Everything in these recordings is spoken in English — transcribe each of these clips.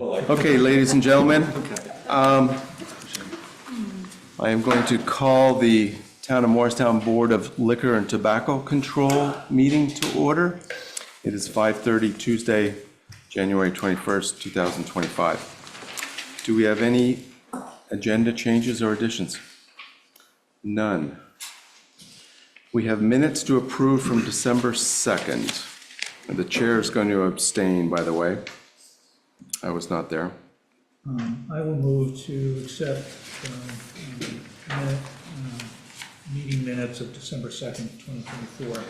Okay, ladies and gentlemen, I am going to call the Town of Morristown Board of Liquor and Tobacco Control meeting to order. It is 5:30 Tuesday, January 21st, 2025. Do we have any agenda changes or additions? None. We have minutes to approve from December 2nd. And the chair is going to abstain, by the way. I was not there. I will move to accept meeting minutes of December 2nd, 2024. So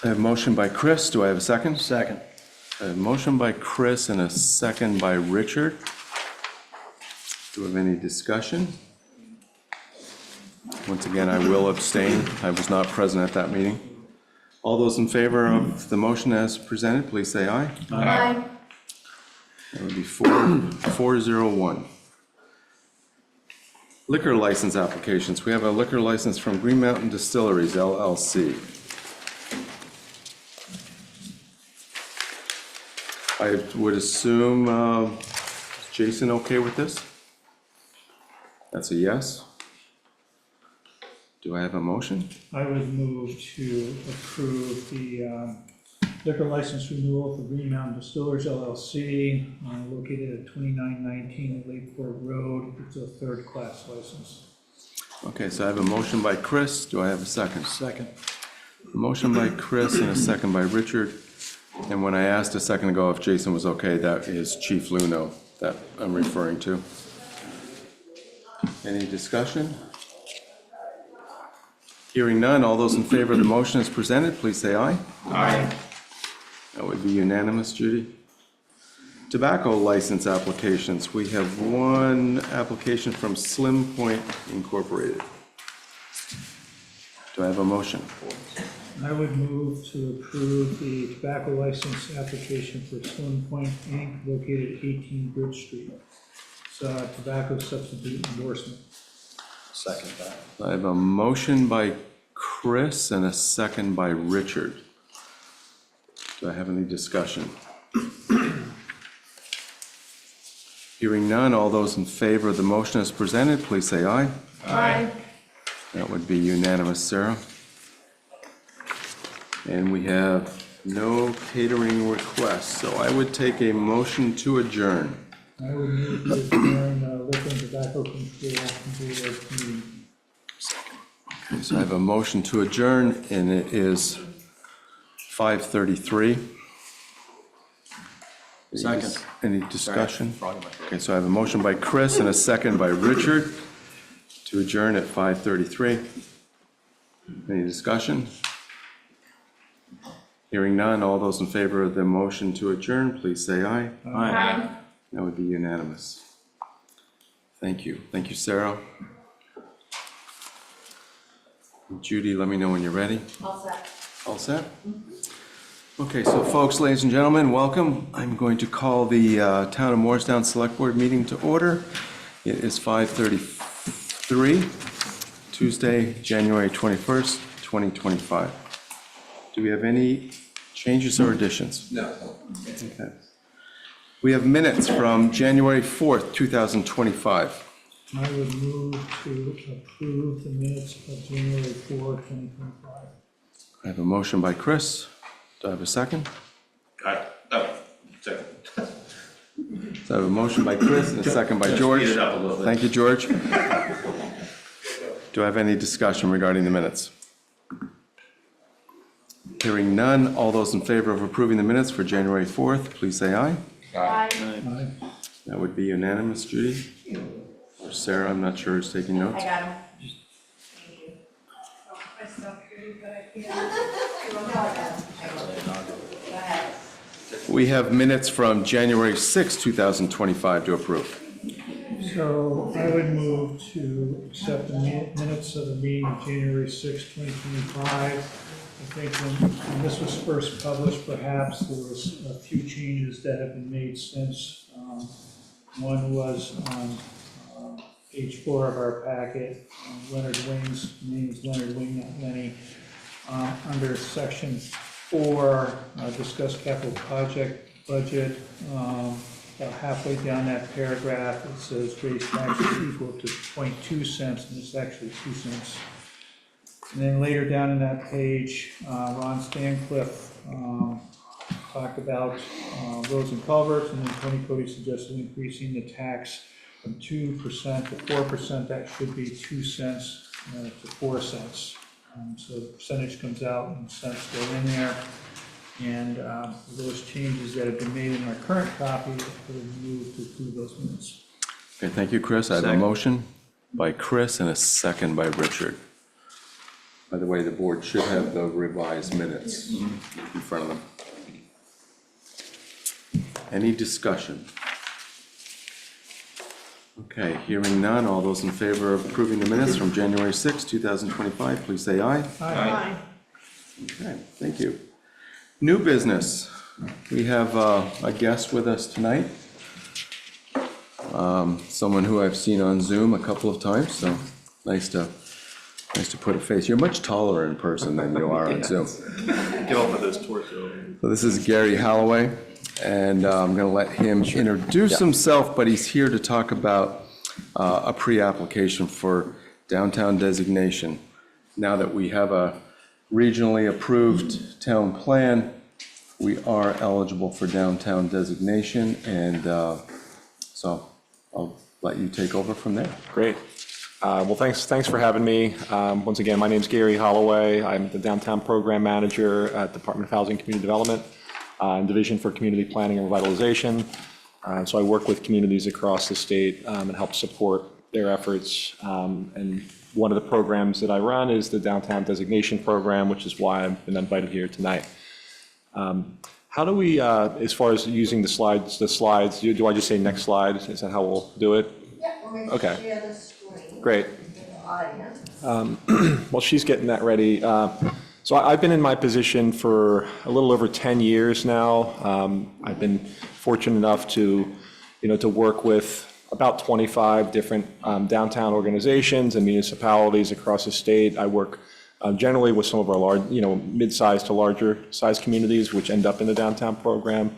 I have a motion by Chris. Do I have a second? Second. I have a motion by Chris and a second by Richard. Do we have any discussion? Once again, I will abstain. I was not present at that meeting. All those in favor of the motion as presented, please say aye. Aye. That would be 401. Liquor license applications. We have a liquor license from Green Mountain Distilleries, LLC. I would assume, is Jason okay with this? That's a yes. Do I have a motion? I would move to approve the liquor license renewal for Green Mountain Distillers LLC, located at 2919 Lakeport Road. It's a third-class license. Okay, so I have a motion by Chris. Do I have a second? Second. A motion by Chris and a second by Richard. And when I asked a second ago if Jason was okay, that is Chief Luno that I'm referring to. Any discussion? Hearing none, all those in favor of the motion as presented, please say aye. Aye. That would be unanimous, Judy. Tobacco license applications. We have one application from Slim Point Incorporated. Do I have a motion? I would move to approve the tobacco license application for Slim Point Inc., located at 18 Bridge Street. It's a tobacco substitute endorsement. Second that. I have a motion by Chris and a second by Richard. Do I have any discussion? Hearing none, all those in favor of the motion as presented, please say aye. Aye. That would be unanimous, Sarah. And we have no catering requests, so I would take a motion to adjourn. I would move to adjourn liquor and tobacco control meeting. Okay, so I have a motion to adjourn, and it is 5:33. Second. Any discussion? Okay, so I have a motion by Chris and a second by Richard to adjourn at 5:33. Any discussion? Hearing none, all those in favor of the motion to adjourn, please say aye. Aye. That would be unanimous. Thank you. Thank you, Sarah. Judy, let me know when you're ready. All set. All set? Okay, so folks, ladies and gentlemen, welcome. I'm going to call the Town of Morristown Selectboard meeting to order. It is 5:33, Tuesday, January 21st, 2025. Do we have any changes or additions? No. Okay. We have minutes from January 4th, 2025. I would move to approve the minutes of January 4, 2025. I have a motion by Chris. Do I have a second? Second. So I have a motion by Chris and a second by George. Speed it up a little bit. Thank you, George. Do I have any discussion regarding the minutes? Hearing none, all those in favor of approving the minutes for January 4th, please say aye. Aye. Aye. That would be unanimous, Judy. Or Sarah, I'm not sure, is taking I notes. got him. Thank you. I stopped reading, but I can't. No, I got him. Go ahead. We have minutes from January 6th, 2025 to approve. So I would move to accept the minutes of the meeting of January 6, 2025. I think when this was first published, perhaps there was a few changes that have been made since. One was on page 4 of our packet, Leonard Wing's name is Leonard Wing, not Lenny. Under section 4, discuss capital project budget. about halfway down that paragraph, it says raise taxes equal to 0.2 cents, and it's actually 2 cents. And then later down in that page, Ron Stancliffe talked about roads and culverts, and then Tony Cody suggested increasing the tax from 2% to 4%. That should be 2 cents to 4 cents. So the percentage comes out and cents go in there. And those changes that have been made in our current copy have moved to approve those minutes. Okay, thank you, Chris. I have a motion by Chris and a second by Richard. By the way, the board should have the revised minutes in front of them. Any discussion? Okay, hearing none, all those in favor of approving the minutes from January 6, 2025, please say aye. Aye. Okay, thank you. New business. We have a guest with us tonight. Someone who I've seen on Zoom a couple of times, so nice to put a face. You're much taller in person than you are on Zoom. Get off of this torso. So this is Gary Holloway, and I'm going to let him introduce himself, but he's here to talk about a pre-application for downtown designation. Now that we have a regionally approved town plan, we are eligible for downtown designation, and so I'll let you take over from there. Great. Well, thanks for having me. Once again, my name's Gary Holloway. I'm the Downtown Program Manager at Department of Housing and Community Development, Division for Community Planning and Revitalization. So I work with communities across the state and help support their efforts. And one of the programs that I run is the Downtown Designation Program, which is why I've been invited here tonight. How do we, as far as using the slides, do I just say next slide? Is that how we'll do it? Yeah, we're going to share the screen. Great. With the audience. Well, she's getting that ready. So I've been in my position for a little over 10 years now. I've been fortunate enough to work with about 25 different downtown organizations and municipalities across the state. I work generally with some of our large, mid-sized to larger size communities, which end up in the downtown program.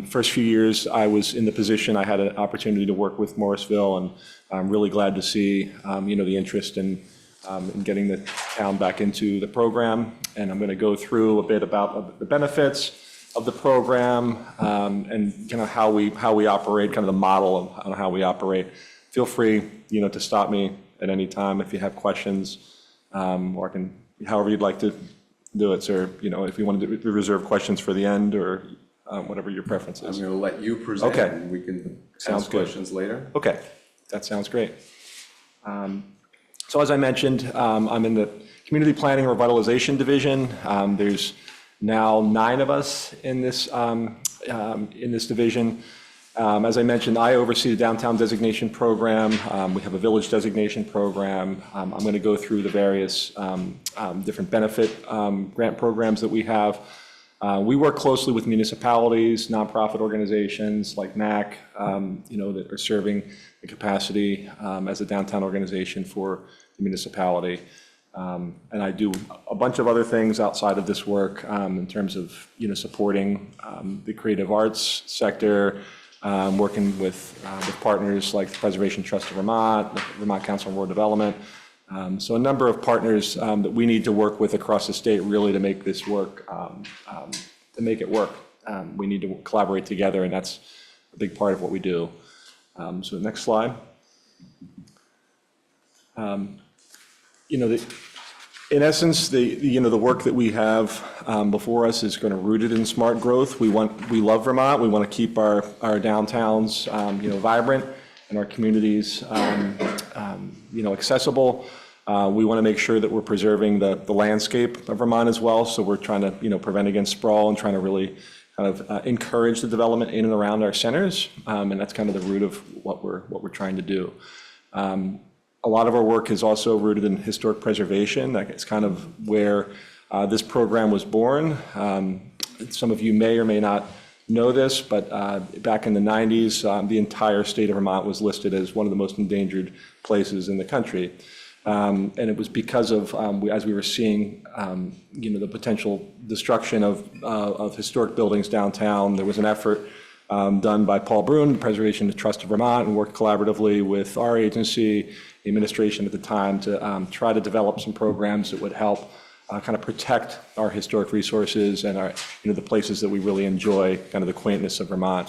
First few years I was in the position, I had an opportunity to work with Morrisville, and I'm really glad to see, the interest in getting the town back into the program. And I'm going to go through a bit about the benefits of the program and kind of how we operate, kind of the model of how we operate. Feel free, to stop me at any time if you have questions, or I can, however you'd like to do it, sir. If you want to reserve questions for the end, or whatever your preference I'm is. going to let you present, Okay. and we can Sounds ask good. questions later. Okay, that sounds great. So as I mentioned, I'm in the Community Planning and Revitalization Division. There's now 9 of us in this division. As I mentioned, I oversee the Downtown Designation Program. We have a Village Designation Program. I'm going to go through the various different benefit grant programs that we have. We work closely with municipalities, nonprofit organizations like MAC, that are serving the capacity as a downtown organization for the municipality. And I do a bunch of other things outside of this work in terms of, supporting the creative arts sector, working with partners like the Preservation Trust of Vermont, the Vermont Council on Rural Development. So a number of partners that we need to work with across the state really to make this work, to make it work. We need to collaborate together, and that's a big part of what we do. So next slide. In essence, the work that we have before us is going to rooted in smart growth. We love Vermont. We want to keep our downtowns, vibrant, and our communities, accessible. We want to make sure that we're preserving the landscape of Vermont as well. So we're trying to, prevent against sprawl and trying to really kind of encourage the development in and around our centers. And that's kind of the root of what we're trying to do. A lot of our work is also rooted in historic preservation. It's kind of where this program was born. Some of you may or may not know this, but back in the 90s, the entire state of Vermont was listed as one of the most endangered places in the country. And it was because of, as we were seeing, the potential destruction of historic buildings downtown, there was an effort done by Paul Brune, the Preservation Trust of Vermont, and worked collaboratively with our agency, the administration at the time, to try to develop some programs that would help kind of protect our historic resources and our, the places that we really enjoy, kind of the quaintness of Vermont.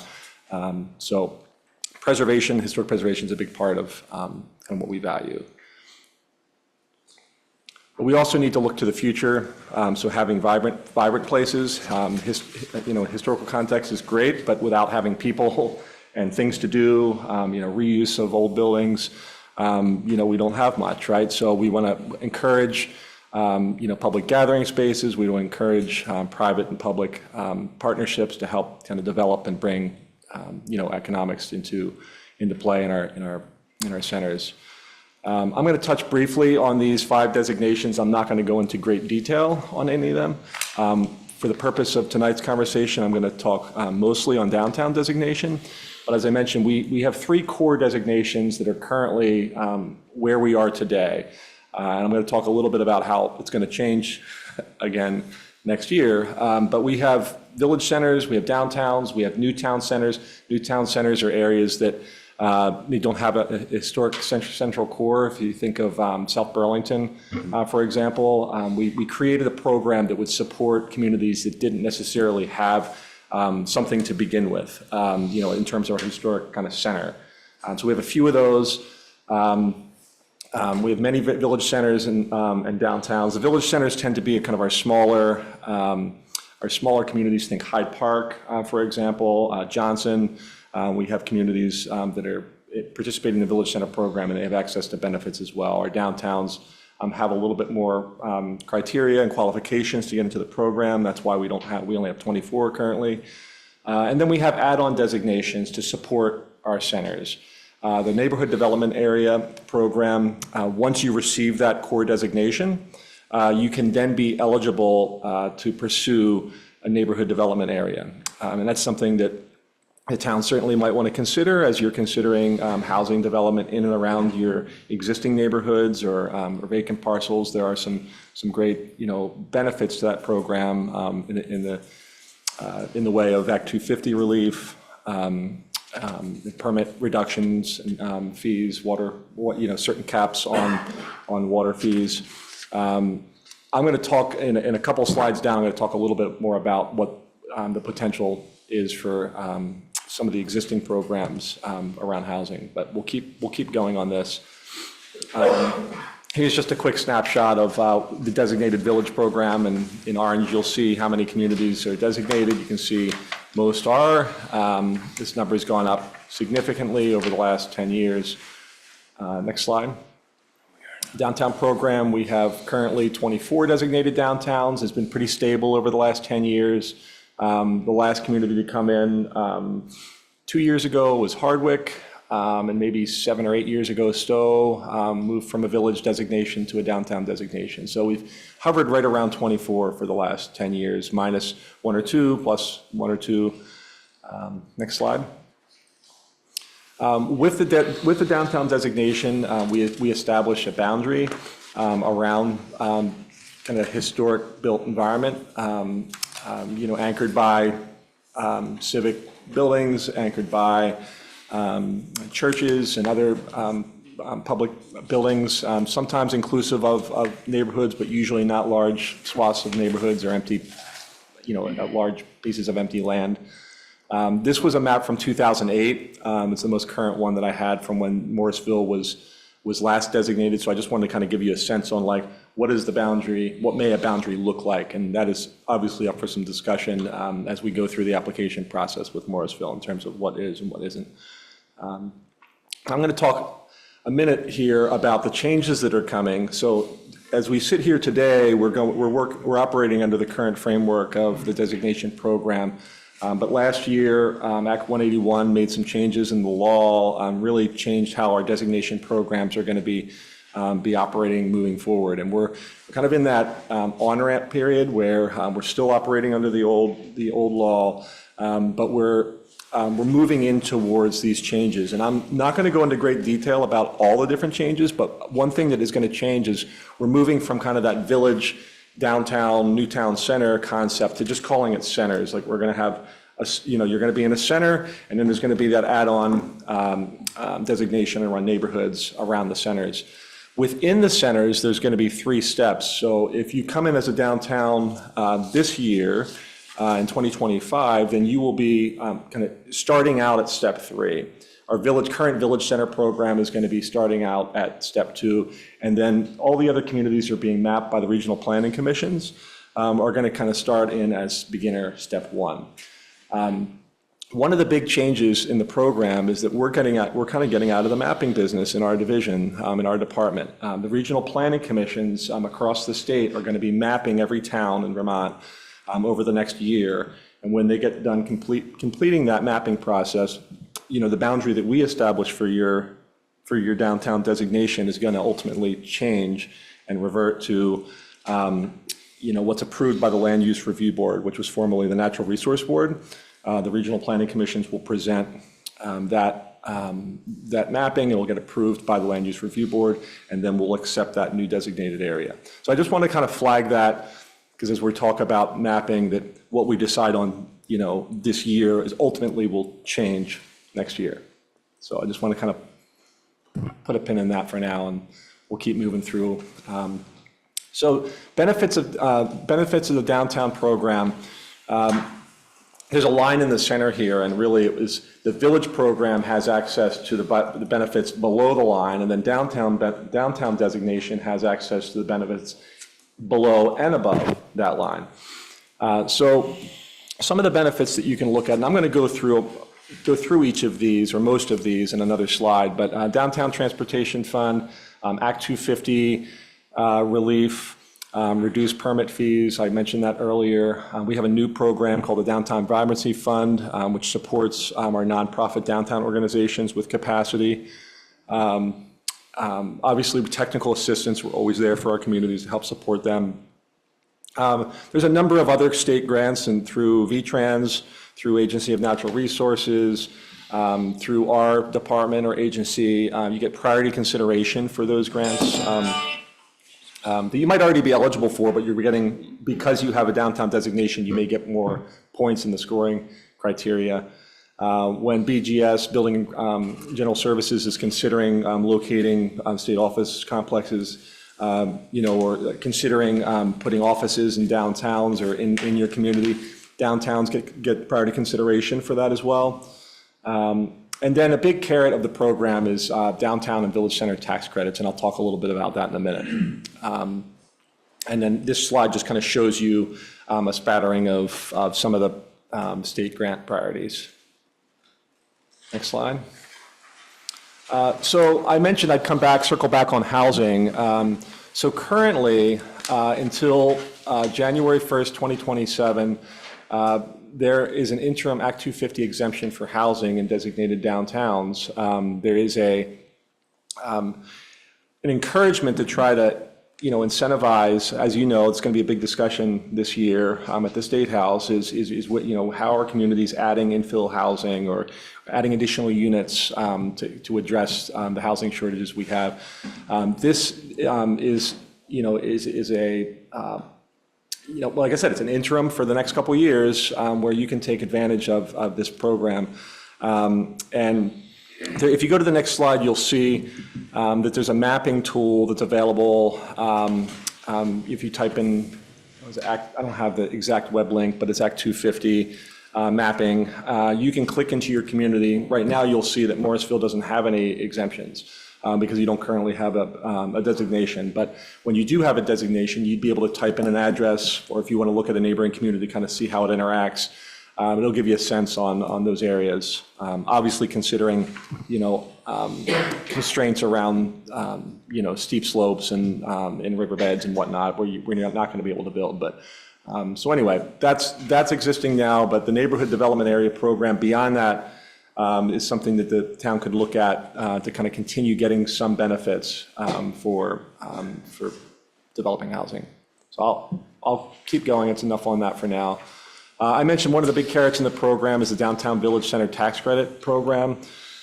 So preservation, historic preservation is a big part of kind of what we value. But we also need to look to the future. So having vibrant places, historical context is great, but without having people and things to do, reuse of old buildings, we don't have much, right? So we want to encourage, public gathering spaces. We want to encourage private and public partnerships to help kind of develop and bring, economics into play in our centers. I'm going to touch briefly on these 5 designations. I'm not going to go into great detail on any of them. For the purpose of tonight's conversation, I'm going to talk mostly on downtown designation. But as I mentioned, we have 3 core designations that are currently where we are today. And I'm going to talk a little bit about how it's going to change again next year. But we have village centers, we have downtowns, we have new town centers. New town centers are areas that they don't have a historic central core. If you think of South Burlington, for example, we created a program that would support communities that didn't necessarily have something to begin with, in terms of our historic kind of center. So we have a few of those. We have many village centers and downtowns. The village centers tend to be kind of our smaller communities. Think Hyde Park, for example, Johnson. We have communities that are participating in the Village Center program, and they have access to benefits as well. Our downtowns have a little bit more criteria and qualifications to get into the program. That's why we only have 24 currently. And then we have add-on designations to support our centers. The Neighborhood Development Area program, once you receive that core designation, you can then be eligible to pursue a neighborhood development area. And that's something that the town certainly might want to consider as you're considering housing development in and around your existing neighborhoods or vacant parcels. There are some great benefits to that program in the way of Act 250 relief, permit reductions, fees, water, certain caps on water fees. I'm going to talk in a couple slides down. I'm going to talk a little bit more about what the potential is for some of the existing programs around housing, but we'll keep going on this. Here's just a quick snapshot of the designated village program, and in orange you'll see how many communities are designated. You can see most are. This number has gone up significantly over the last 10 years. Next slide. Downtown program, we have currently 24 designated downtowns. It's been pretty stable over the last 10 years. The last community to come in 2 years ago was Hardwick, and maybe 7 or 8 years ago, Stowe moved from a village designation to a downtown designation. So we've hovered right around 24 for the last 10 years, minus 1 or 2, plus 1 or 2. Next slide. With the downtown designation, we establish a boundary around kind of historic built environment. Anchored by civic buildings, anchored by churches and other public buildings, sometimes inclusive of neighborhoods, but usually not large swaths of neighborhoods or empty, large pieces of empty land. This was a map from 2008. It's the most current one that I had from when Morrisville was last designated. So I just wanted to kind of give you a sense on what is the boundary, what may a boundary look like? And that is obviously up for some discussion as we go through the application process with Morrisville in terms of what is and what isn't. I'm going to talk a minute here about the changes that are coming. So as we sit here today, we're operating under the current framework of the designation program. But last year, Act 181 made some changes in the law, really changed how our designation programs are going to be operating moving forward. And we're kind of in that on-ramp period where we're still operating under the old law, but we're moving in towards these changes. And I'm not going to go into great detail about all the different changes, but one thing that is going to change is we're moving from kind of that village, downtown, new town center concept to just calling it centers. Like we're going to have you're going to be in a center, and then there's going to be that add-on designation around neighborhoods around the centers. Within the centers, there's going to be 3 steps. So if you come in as a downtown this year, in 2025, then you will be kind of starting out at step 3. Our current Village Center program is going to be starting out at step 2, and then all the other communities are being mapped by the regional planning commissions are going to kind of start in as beginner step 1. One of the big changes in the program is that we're kind of getting out of the mapping business in our division, in our department. The regional planning commissions across the state are going to be mapping every town in Vermont over the next year, and when they get done completing that mapping process, the boundary that we establish for your downtown designation is going to ultimately change and revert to what's approved by the Land Use Review Board, which was formerly the Natural Resource Board. The regional planning commissions will present that mapping, and will get approved by the Land Use Review Board, and then we'll accept that new designated area. So I just want to kind of flag that, because as we talk about mapping, that what we decide on this year is ultimately will change next year. So I just want to kind of put a pin in that for now, and we'll keep moving through. So benefits of the downtown program. There's a line in the center here, and really it was the village program has access to the benefits below the line, and then downtown designation has access to the benefits below and above that line. So some of the benefits that you can look at, and I'm going to go through each of these or most of these in another slide, but Downtown Transportation Fund, Act 250 relief, reduced permit fees, I mentioned that earlier. We have a new program called the Downtown Vibrancy Fund, which supports our nonprofit downtown organizations with capacity. Obviously, technical assistance, we're always there for our communities to help support them. There's a number of other state grants, and through VTrans, through Agency of Natural Resources, through our department or agency, you get priority consideration for those grants that you might already be eligible for, but you're getting, because you have a downtown designation, you may get more points in the scoring criteria. When BGS, Building General Services, is considering locating state office complexes, or considering putting offices in downtowns or in your community, downtowns get priority consideration for that as well. And then a big carrot of the program is downtown and village center tax credits, and I'll talk a little bit about that in a minute. And then this slide just kind of shows you a spattering of some of the state grant priorities. Next slide. So I mentioned I'd circle back on housing. So currently, until January 1st, 2027, there is an interim Act 250 exemption for housing in designated downtowns. There is an encouragement to try to incentivize, as you know, it's going to be a big discussion this year at the State House, is what, how are communities adding infill housing or adding additional units to address the housing shortages we have. This is a like I said, it's an interim for the next couple of years where you can take advantage of this program. And if you go to the next slide, you'll see that there's a mapping tool that's available. If you type in, I don't have the exact web link, but it's Act 250 mapping. You can click into your community. Right now, you'll see that Morrisville doesn't have any exemptions because you don't currently have a designation. But when you do have a designation, you'd be able to type in an address, or if you want to look at a neighboring community, kind of see how it interacts. It'll give you a sense on those areas. Obviously, considering constraints around steep slopes and in riverbeds and whatnot, where you're not going to be able to build. But so anyway, that's existing now. But the neighborhood development area program beyond that is something that the town could look at to kind of continue getting some benefits for developing housing. So I'll keep going. It's enough on that for now. I mentioned one of the big carrots in the program is the Downtown Village Center Tax Credit Program.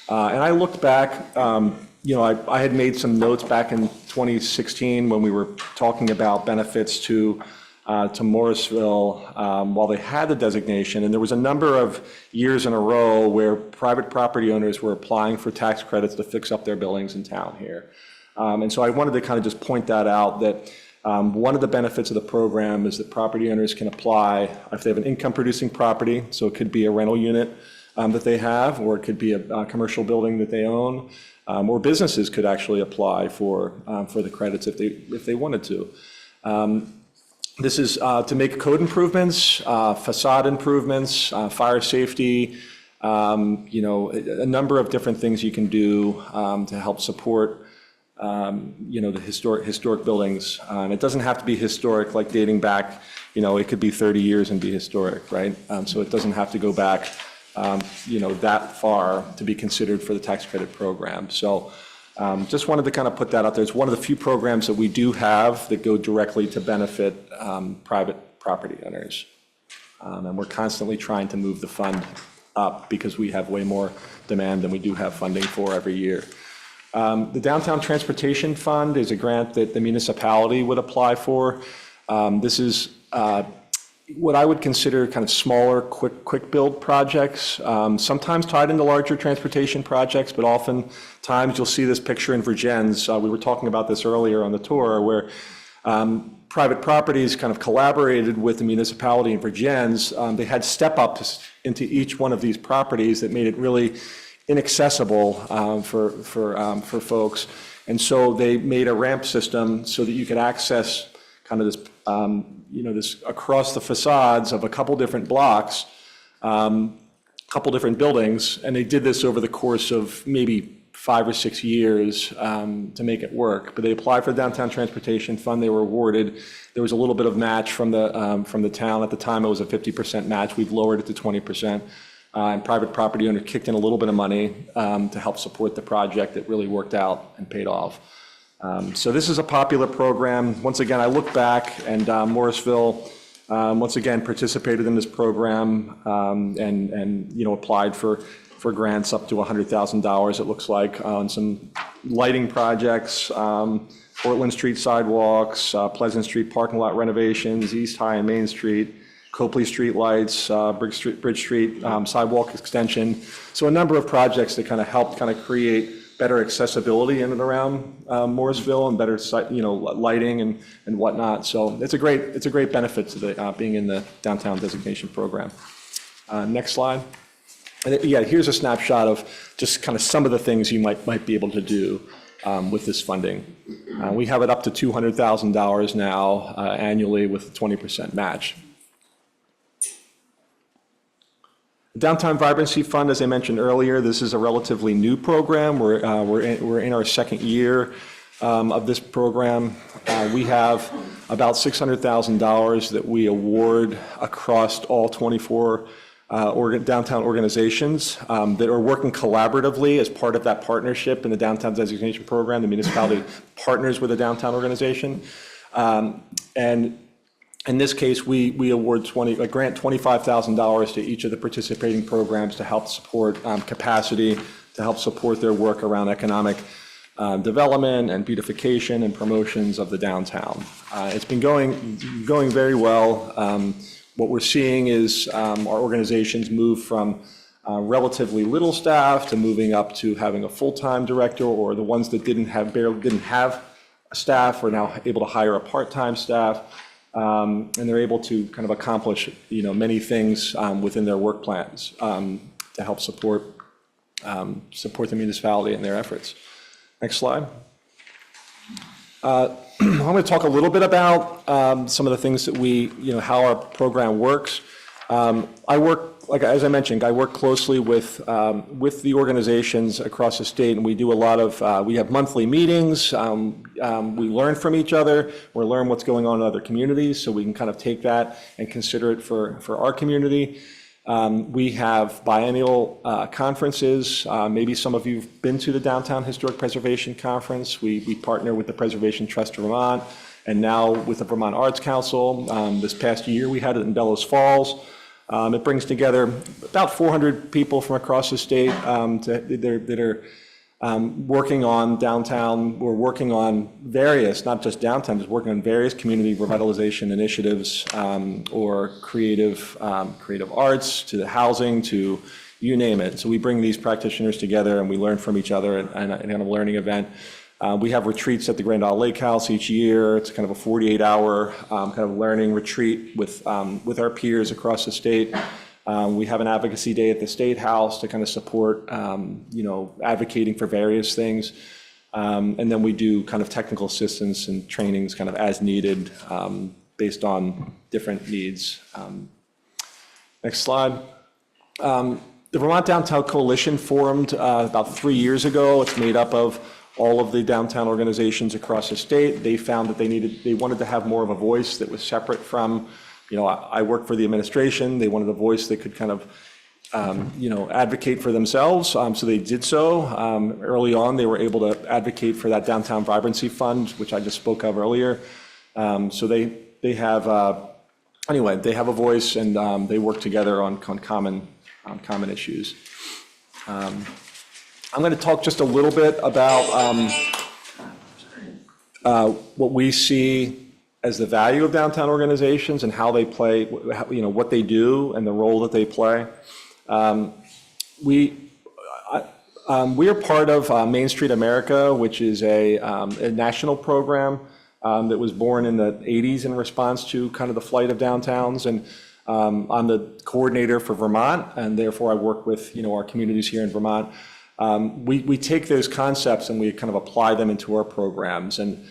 And I looked back, I had made some notes back in 2016 when we were talking about benefits to to Morrisville while they had the designation. And there was a number of years in a row where private property owners were applying for tax credits to fix up their buildings in town here. And so I wanted to kind of just point that out, that one of the benefits of the program is that property owners can apply if they have an income-producing property, so it could be a rental unit that they have, or it could be a commercial building that they own, or businesses could actually apply for the credits if they wanted to. This is to make code improvements, facade improvements, fire safety, a number of different things you can do to help support the historic buildings. It doesn't have to be historic, like dating back, it could be 30 years and be historic, right? So it doesn't have to go back, that far to be considered for the tax credit program. So just wanted to kind of put that out there. It's one of the few programs that we do have that go directly to benefit private property owners. And we're constantly trying to move the fund up because we have way more demand than we do have funding for every year. The Downtown Transportation Fund is a grant that the municipality would apply for. This is what I would consider kind of smaller, quick build projects, sometimes tied into larger transportation projects, but oftentimes you'll see this picture in Virgins. We were talking about this earlier on the tour, where private properties kind of collaborated with the municipality in Virgins. They had step-ups into each one of these properties that made it really inaccessible for folks. And so they made a ramp system so that you could access kind of this, this across the facades of a couple different blocks, couple different buildings. And they did this over the course of maybe 5 or 6 years to make it work. But they applied for the Downtown Transportation Fund. They were awarded. There was a little bit of match from the town. At the time, it was a 50% match. We've lowered it to 20%. And private property owner kicked in a little bit of money to help support the project that really worked out and paid off. So this is a popular program. Once again, I look back, and Morrisville once again participated in this program and applied for grants up to $100,000, it looks like, on some lighting projects, Portland Street sidewalks, Pleasant Street parking lot renovations, East High and Main Street, Copley Street lights, Bridge Street sidewalk extension. So a number of projects that kind of helped kind of create better accessibility in and around Morrisville, and better lighting and whatnot. So it's a great benefit to the being in the downtown designation program. Next slide. And yeah, here's a snapshot of just kind of some of the things you might be able to do with this funding. We have it up to $200,000 now annually with a 20% match. The Downtown Vibrancy Fund, as I mentioned earlier, this is a relatively new program. We're in our second year of this program. We have about $600,000 that we award across all 24 downtown organizations that are working collaboratively as part of that partnership in the Downtown Designation Program. The municipality partners with a downtown organization. And in this case, we award grant $25,000 to each of the participating programs to help support capacity, to help support their work around economic development and beautification and promotions of the downtown. It's been going very well. What we're seeing is our organizations move from relatively little staff to moving up to having a full-time director, or the ones that didn't have a staff are now able to hire a part-time staff. And they're able to kind of accomplish, many things within their work plans to help support the municipality and their efforts. Next slide. I'm going to talk a little bit about some of the things that how our program works. As I mentioned, I work closely with the organizations across the state, and we do a lot of, we have monthly meetings. We learn from each other. We learn what's going on in other communities, so we can kind of take that and consider it for our community. We have biennial conferences. Maybe some of you have been to the Downtown Historic Preservation Conference. We partner with the Preservation Trust of Vermont, and now with the Vermont Arts Council. This past year, we had it in Bellows Falls. It brings together about 400 people from across the state that are working on downtown, we're working on various, not just downtown, just working on various community revitalization initiatives, or creative arts, to the housing, to you name it. So we bring these practitioners together and we learn from each other in a learning event. We have retreats at the Grand Isle Lake House each year. It's kind of a 48-hour kind of learning retreat with our peers across the state. We have an advocacy day at the State House to kind of support, advocating for various things. And then we do kind of technical assistance and trainings kind of as needed, based on different needs. Next slide. The Vermont Downtown Coalition formed about 3 years ago. It's made up of all of the downtown organizations across the state. They found that they wanted to have more of a voice that was separate from, I work for the administration. They wanted a voice that could kind of, advocate for themselves. So they did so. Early on, they were able to advocate for that Downtown Vibrancy Fund, which I just spoke of earlier. So they have, they have a voice, and they work together on common issues. I'm going to talk just a little bit about what we see as the value of downtown organizations and how they play, what they do and the role that they play. We are part of Main Street America, which is a national program that was born in the 80s in response to kind of the flight of downtowns. And I'm the coordinator for Vermont, and therefore I work with our communities here in Vermont. We take those concepts and we kind of apply them into our programs. And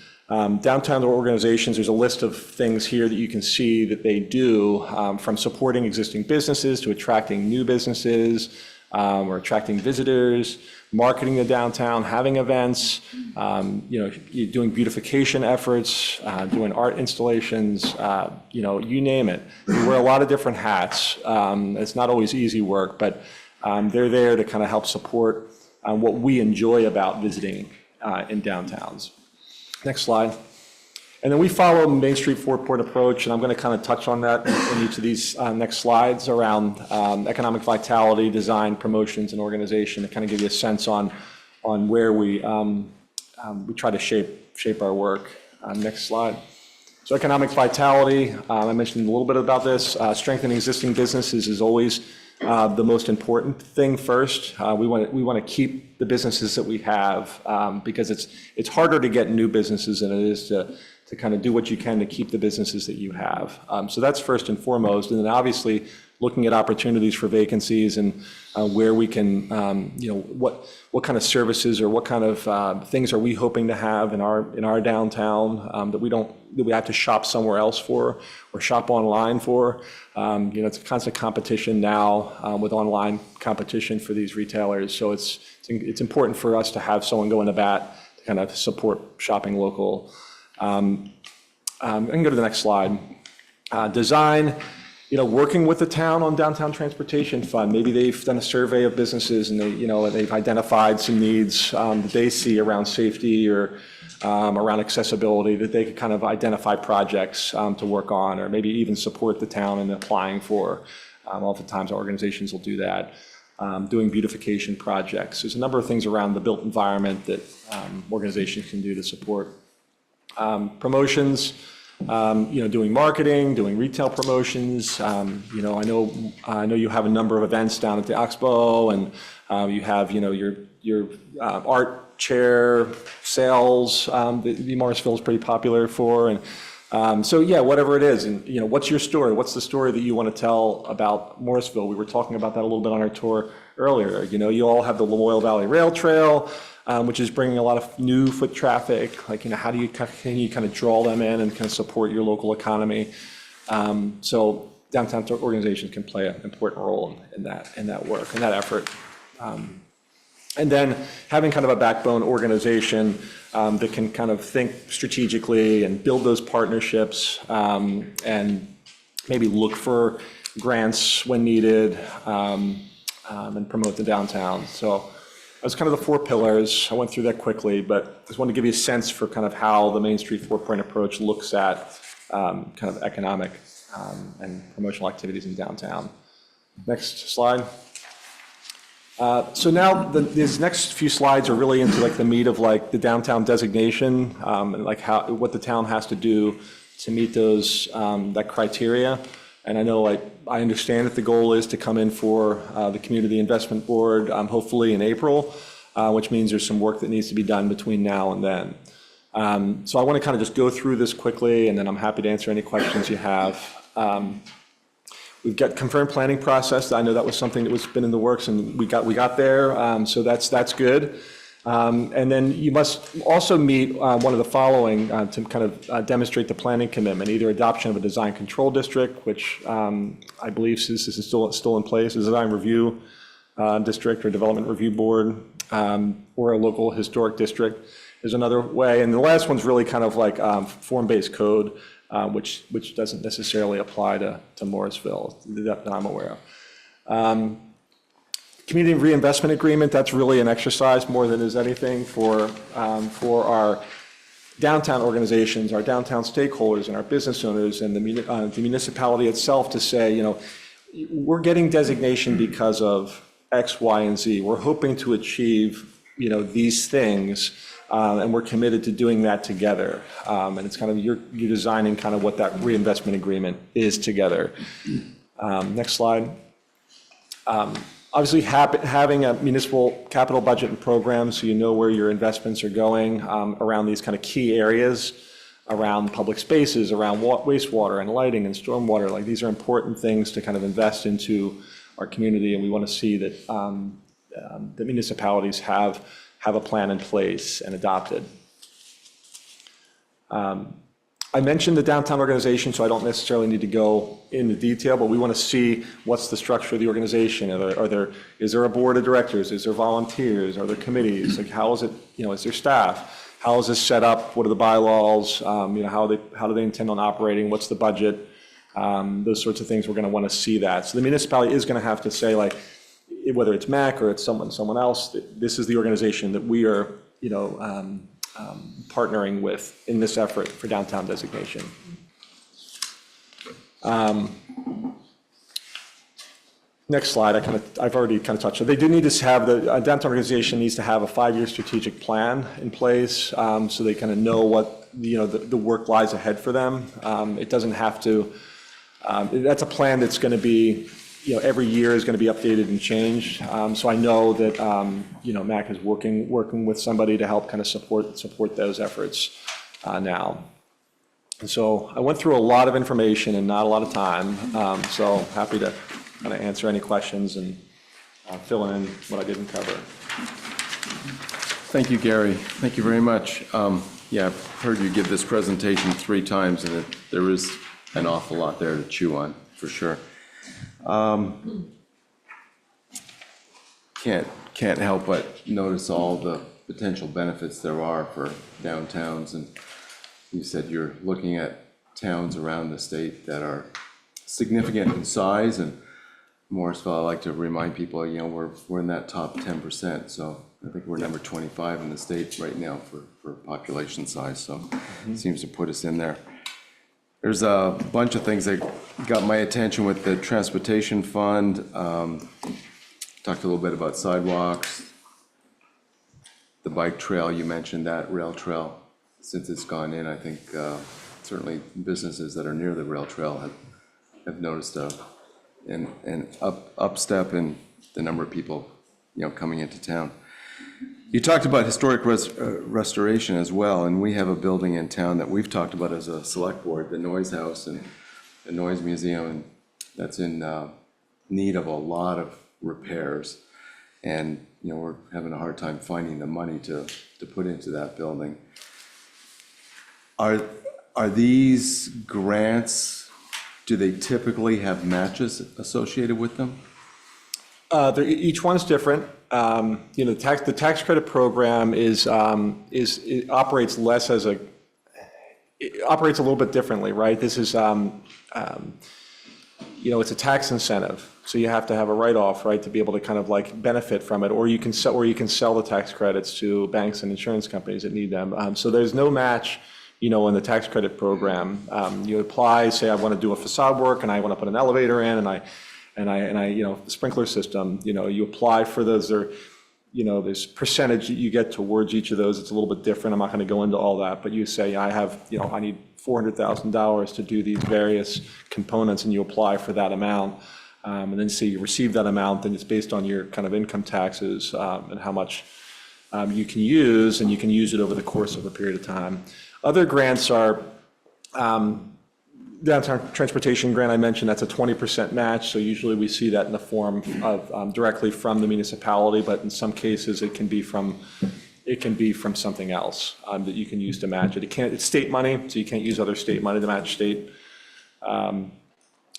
downtown organizations, there's a list of things here that you can see that they do, from supporting existing businesses to attracting new businesses, or attracting visitors, marketing the downtown, having events, doing beautification efforts, doing art installations, you name it. We wear a lot of different hats. It's not always easy work, but they're there to kind of help support what we enjoy about visiting in downtowns. Next slide. And then we follow Main Street four-point approach, and I'm going to kind of touch on that in each of these next slides around economic vitality, design, promotions, and organization to kind of give you a sense on where we try to shape our work. Next slide. So economic vitality, I mentioned a little bit about this. Strengthening existing businesses is always the most important thing first. We want to keep the businesses that we have, because it's harder to get new businesses than it is to kind of do what you can to keep the businesses that you have. So that's first and foremost. And then obviously looking at opportunities for vacancies and where we can, what kind of services or what kind of things are we hoping to have in our downtown that we have to shop somewhere else for or shop online for. It's a constant competition now with online competition for these retailers. So it's important for us to have someone go into bat to kind of support shopping local. I can go to the next slide. Design, working with the town on downtown transportation fund. Maybe they've done a survey of businesses and they've identified some needs that they see around safety or around accessibility that they could kind of identify projects to work on, or maybe even support the town in applying for. Oftentimes organizations will do that. Doing beautification projects. There's a number of things around the built environment that organizations can do to support. Promotions, doing marketing, doing retail promotions. I know you have a number of events down at the Expo, and you have, your art chair sales that Morrisville is pretty popular for. And so, yeah, whatever it is. And, what's your story? What's the story that you want to tell about Morrisville? We were talking about that a little bit on our tour earlier. You all have the Lamoille Valley Rail Trail, which is bringing a lot of new foot traffic. Like, how can you kind of draw them in and kind of support your local economy? So downtown organizations can play an important role in that work, in that effort. And then having kind of a backbone organization that can kind of think strategically and build those partnerships, and maybe look for grants when needed, and promote the downtown. So that's kind of the four pillars. I went through that quickly, but I just wanted to give you a sense for kind of how the Main Street four-point approach looks at kind of economic and promotional activities in downtown. Next slide. So now these next few slides are really into like the meat of like the downtown designation, and like what the town has to do to meet those, that criteria. And I know I understand that the goal is to come in for the Community Investment Board, hopefully in April, which means there's some work that needs to be done between now and then. So I want to kind of just go through this quickly, and then I'm happy to answer any questions you have. We've got confirmed planning process. I know that was something that was been in the works, and we got there. So that's good. And then you must also meet one of the following to kind of demonstrate the planning commitment, either adoption of a design control district, which I believe this is still in place, a design review district or development review board, or a local historic district is another way. And the last one's really kind of like form-based code, which doesn't necessarily apply to Morrisville that I'm aware of. Community reinvestment agreement, that's really an exercise more than is anything for our downtown organizations, our downtown stakeholders and our business owners and the municipality itself to say, we're getting designation because of X, Y, and Z. We're hoping to achieve, these things, and we're committed to doing that together. And it's kind of, you're designing kind of what that reinvestment agreement is together. Next slide. Obviously, having a municipal capital budget and program so you know where your investments are going around these kind of key areas, around public spaces, around wastewater and lighting and stormwater. Like, these are important things to kind of invest into our community, and we want to see that the municipalities have a plan in place and adopted. I mentioned the downtown organization, so I don't necessarily need to go into detail, but we want to see what's the structure of the organization. Is there a board of directors? Is there volunteers? Are there committees? Like, how is it, is there staff? How is this set up? What are the bylaws? How do they intend on operating? What's the budget? Those sorts of things, we're going to want to see that. So the municipality is going to have to say, like, whether it's MAC or it's someone else, this is the organization that we are, partnering with in this effort for downtown designation. Next slide, I've already kind of touched. So they do need to have a downtown organization needs to have a 5-year strategic plan in place, so they kind of know what the work lies ahead for them. It doesn't have to. That's a plan that's going to be, every year is going to be updated and changed. So I know that, MAC is working with somebody to help kind of support those efforts now. And so I went through a lot of information and not a lot of time. So happy to kind of answer any questions and fill in what I didn't cover. Thank you, Gary. Thank you very much. Yeah, I've heard you give this presentation 3 times, and there is an awful lot there to chew on, for sure. Can't help but notice all the potential benefits there are for downtowns, and you said you're looking at towns around the state that are significant in size, and Morrisville, I like to remind people, we're in that top 10%, so I think we're number 25 in the state right now for population size, so it seems to put us in there. There's a bunch of things that got my attention with the transportation fund. Talked a little bit about sidewalks. The bike trail, you mentioned that, rail trail. Since it's gone in, I think certainly businesses that are near the rail trail have noticed an upstep in the number of people coming into town. You talked about historic restoration as well, and we have a building in town that we've talked about as a select board, the Noise House and the Noise Museum, and that's in need of a lot of repairs, and we're having a hard time finding the money to put into that building. Are these grants, do they typically have matches associated with them? Each one's different. The tax credit program it operates less as it operates a little bit differently, right? This is it's a tax incentive, so you have to have a write-off, right, to be able to kind of like benefit from it, or you can sell the tax credits to banks and insurance companies that need them. So there's no match, in the tax credit program. You apply, say I want to do a facade work and I want to put an elevator in, and and I, the sprinkler system, you apply for those, there's percentage that you get towards each of those. It's a little bit different. I'm not going to go into all that, but you say, I need $400,000 to do these various components, and you apply for that amount. And then say you receive that amount, then it's based on your kind of income taxes and how much you can use, and you can use it over the course of a period of time. Other grants are downtown transportation grant I mentioned, that's a 20% match. So usually we see that in the form of directly from the municipality, but in some cases it can be from something else that you can use to match it. It's state money, so you can't use other state money to match state.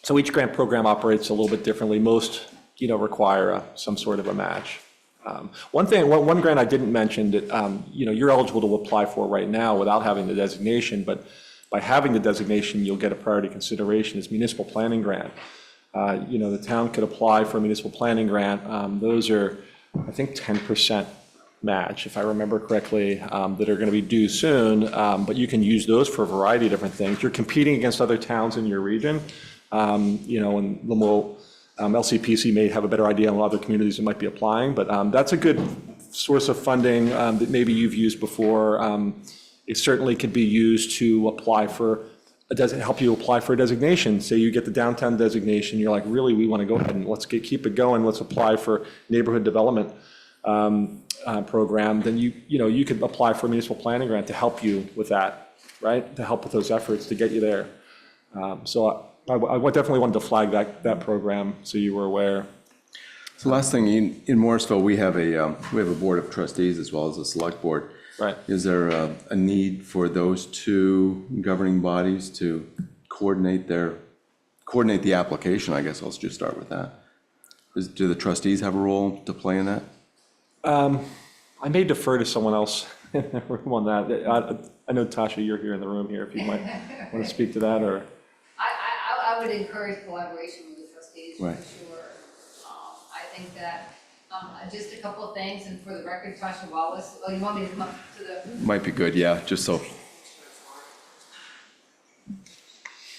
So each grant program operates a little bit differently. Most, require some sort of a match. One grant I didn't mention that, you're eligible to apply for right now without having the designation, but by having the designation, you'll get a priority consideration is municipal planning grant. The town could apply for a municipal planning grant. Those are, I think, 10% match, if I remember correctly, that are going to be due soon. But you can use those for a variety of different things. You're competing against other towns in your region. And Lemuel, LCPC may have a better idea on other communities that might be applying, but that's a good source of funding that maybe you've used before. It certainly could be used to apply for help you apply for a designation. Say you get the downtown designation, you're like, really, we want to go ahead and let's keep it going. Let's apply for neighborhood development program. Then you could apply for a municipal planning grant to help you with that, right? To help with those efforts to get you there. So I definitely wanted to flag that program so you were aware. So last thing, in Morrisville, we have a board of trustees as well as a select board. Right. Is there a need for those two governing bodies to coordinate the application? I guess let's just start with that. Do the trustees have a role to play in that? I may defer to someone else in the room on that. I know, Tasha, you're here in the room here, if you might want to speak to that, or. I would encourage collaboration with the trustees, Right. for sure. I think that, just a couple of things, and for the record, Tasha Wallace, you want me to come up to the? Might be good, yeah, just so.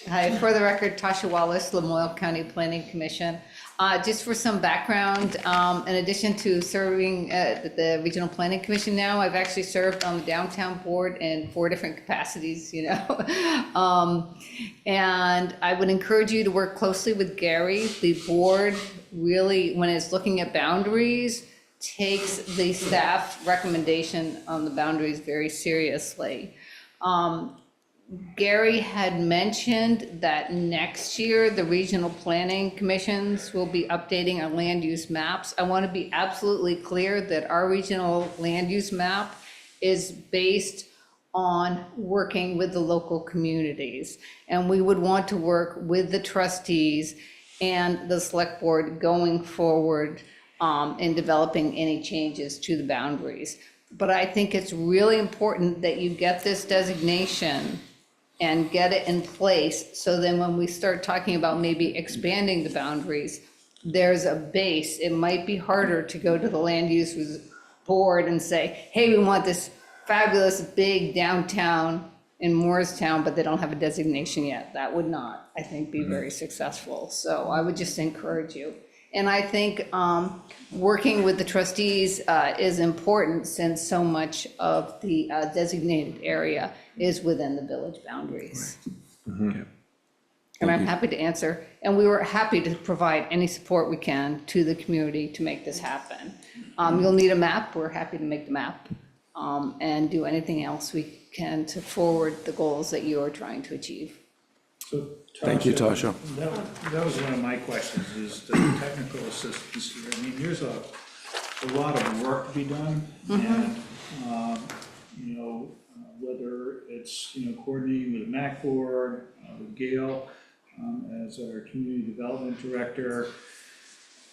Hi, for the record, Tasha Wallace, Lamoille County Planning Commission. Just for some background, in addition to serving at the Regional Planning Commission now, I've actually served on the downtown board in 4 different capacities, and I would encourage you to work closely with Gary. The board really, when it's looking at boundaries, takes the staff recommendation on the boundaries very seriously. Gary had mentioned that next year, the regional planning commissions will be updating our land use maps. I want to be absolutely clear that our regional land use map is based on working with the local communities. And we would want to work with the trustees and the select board going forward in developing any changes to the boundaries. But I think it's really important that you get this designation and get it in place, so then when we start talking about maybe expanding the boundaries, there's a base. It might be harder to go to the land use board and say, hey, we want this fabulous big downtown in Morristown, but they don't have a designation yet. That would not, I think, be very successful. So I would just encourage you. And I think working with the trustees is important, since so much of the designated area is within the village boundaries. Okay. And I'm happy to answer, and we were happy to provide any support we can to the community to make this happen. You'll need a map. We're happy to make the map and do anything else we can to forward the goals that you are trying to achieve. So, Thank you, Tasha. That was one of my questions, is the technical assistance here. I mean, there's a lot of work to be done, and, whether it's, coordinating with the MAC board, with Gail, as our community development director,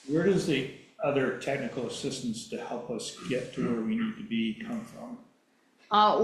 where does the other technical assistance to help us get to where we need to be come from?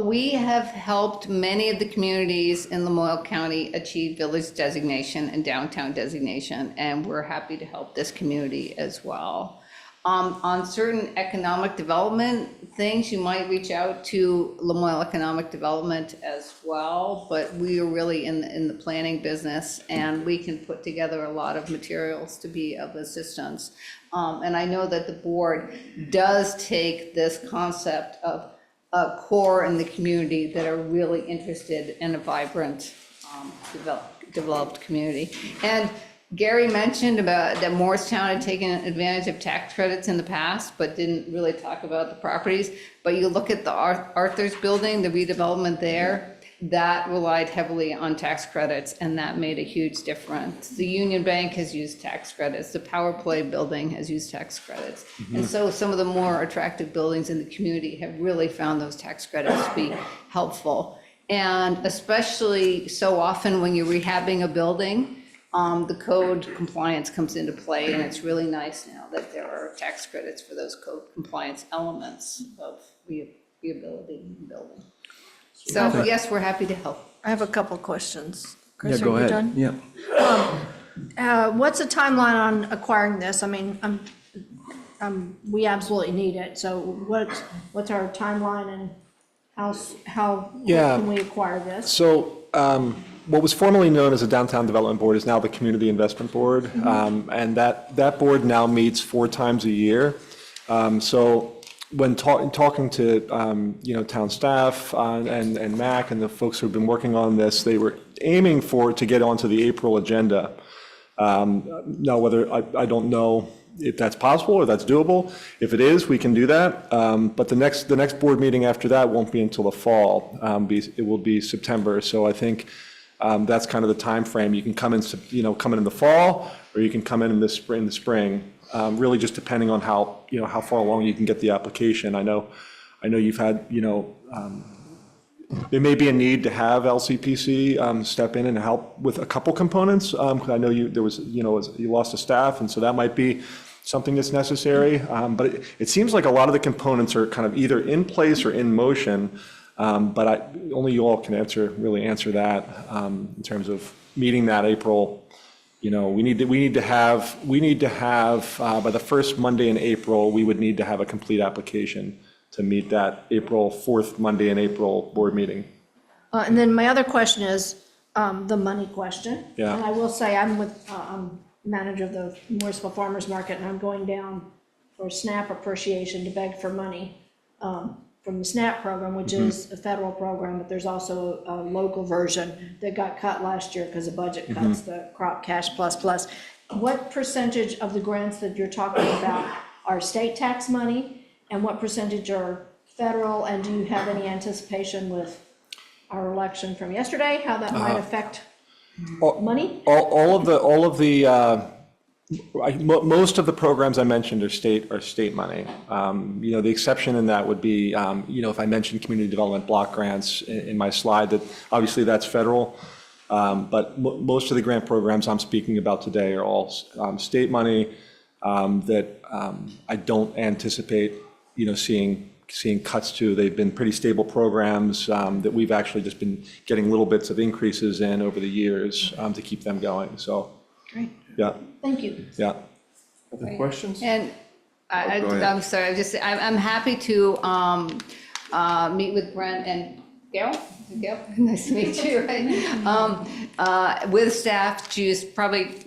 We have helped many of the communities in Lamoille County achieve village designation and downtown designation, and we're happy to help this community as well. On certain economic development things, you might reach out to Lamoille Economic Development as well, but we are really in the planning business, and we can put together a lot of materials to be of assistance. And I know that the board does take this concept of a core in the community that are really interested in a vibrant, developed community. And Gary mentioned about that Morristown had taken advantage of tax credits in the past, but didn't really talk about the properties. But you look at the Arthur's Building, the redevelopment there, that relied heavily on tax credits, and that made a huge difference. The Union Bank has used tax credits. The Power Play Building has used tax credits. And so some of the more attractive buildings in the community have really found those tax credits to be helpful. And especially so often when you're rehabbing a building, the code compliance comes into play, and it's really nice now that there are tax credits for those code compliance elements of rehabilitating the building. So yes, we're happy to help. I have a couple questions. Yeah, Chris, go are you ahead. done? Yeah. What's the timeline on acquiring this? I mean, we absolutely need it, so what's our timeline and how Yeah. can we acquire this? So what was formerly known as the Downtown Development Board is now the Community Investment Board. And that board now meets 4 times a year. So when talking to, town staff and MAC and the folks who've been working on this, they were aiming to get onto the April agenda. Now, whether, I don't know if that's possible or that's doable. If it is, we can do that. But the next board meeting after that won't be until the fall. It will be September. So I think that's kind of the time frame. You can come in in the fall, or you can come in the spring. Really just depending on how far along you can get the application. I know you've had, there may be a need to have LCPC step in and help with a couple components. I know you lost a staff, and so that might be something that's necessary. But it seems like a lot of the components are kind of either in place or in motion. But only you all can really answer that in terms of meeting that April. We need to have by the first Monday in April, we would need to have a complete application to meet that April 4th Monday in April board meeting. And then my other question is the money question. Yeah. And I will say I'm manager of the Morrisville Farmers Market, and I'm going down for SNAP appreciation to beg for money from the SNAP program, which is a federal program, but there's also a local version that got cut last year because of budget cuts, the Crop Cash Plus. What percentage of the grants that you're talking about are state tax money, and what percentage are federal? And do you have any anticipation with our election from yesterday, how that might affect money? Most of the programs I mentioned are state money. The exception in that would be, if I mentioned community development block grants in my slide, that obviously that's federal. But most of the grant programs I'm speaking about today are all state money that I don't anticipate, seeing cuts to. They've been pretty stable programs that we've actually just been getting little bits of increases in over the years to keep them going. So, Great, yeah. thank you. Yeah. Other questions? And Go ahead. I'm sorry, I'm happy to meet with Brent and Gail. Nice to meet you, right? With staff to just probably,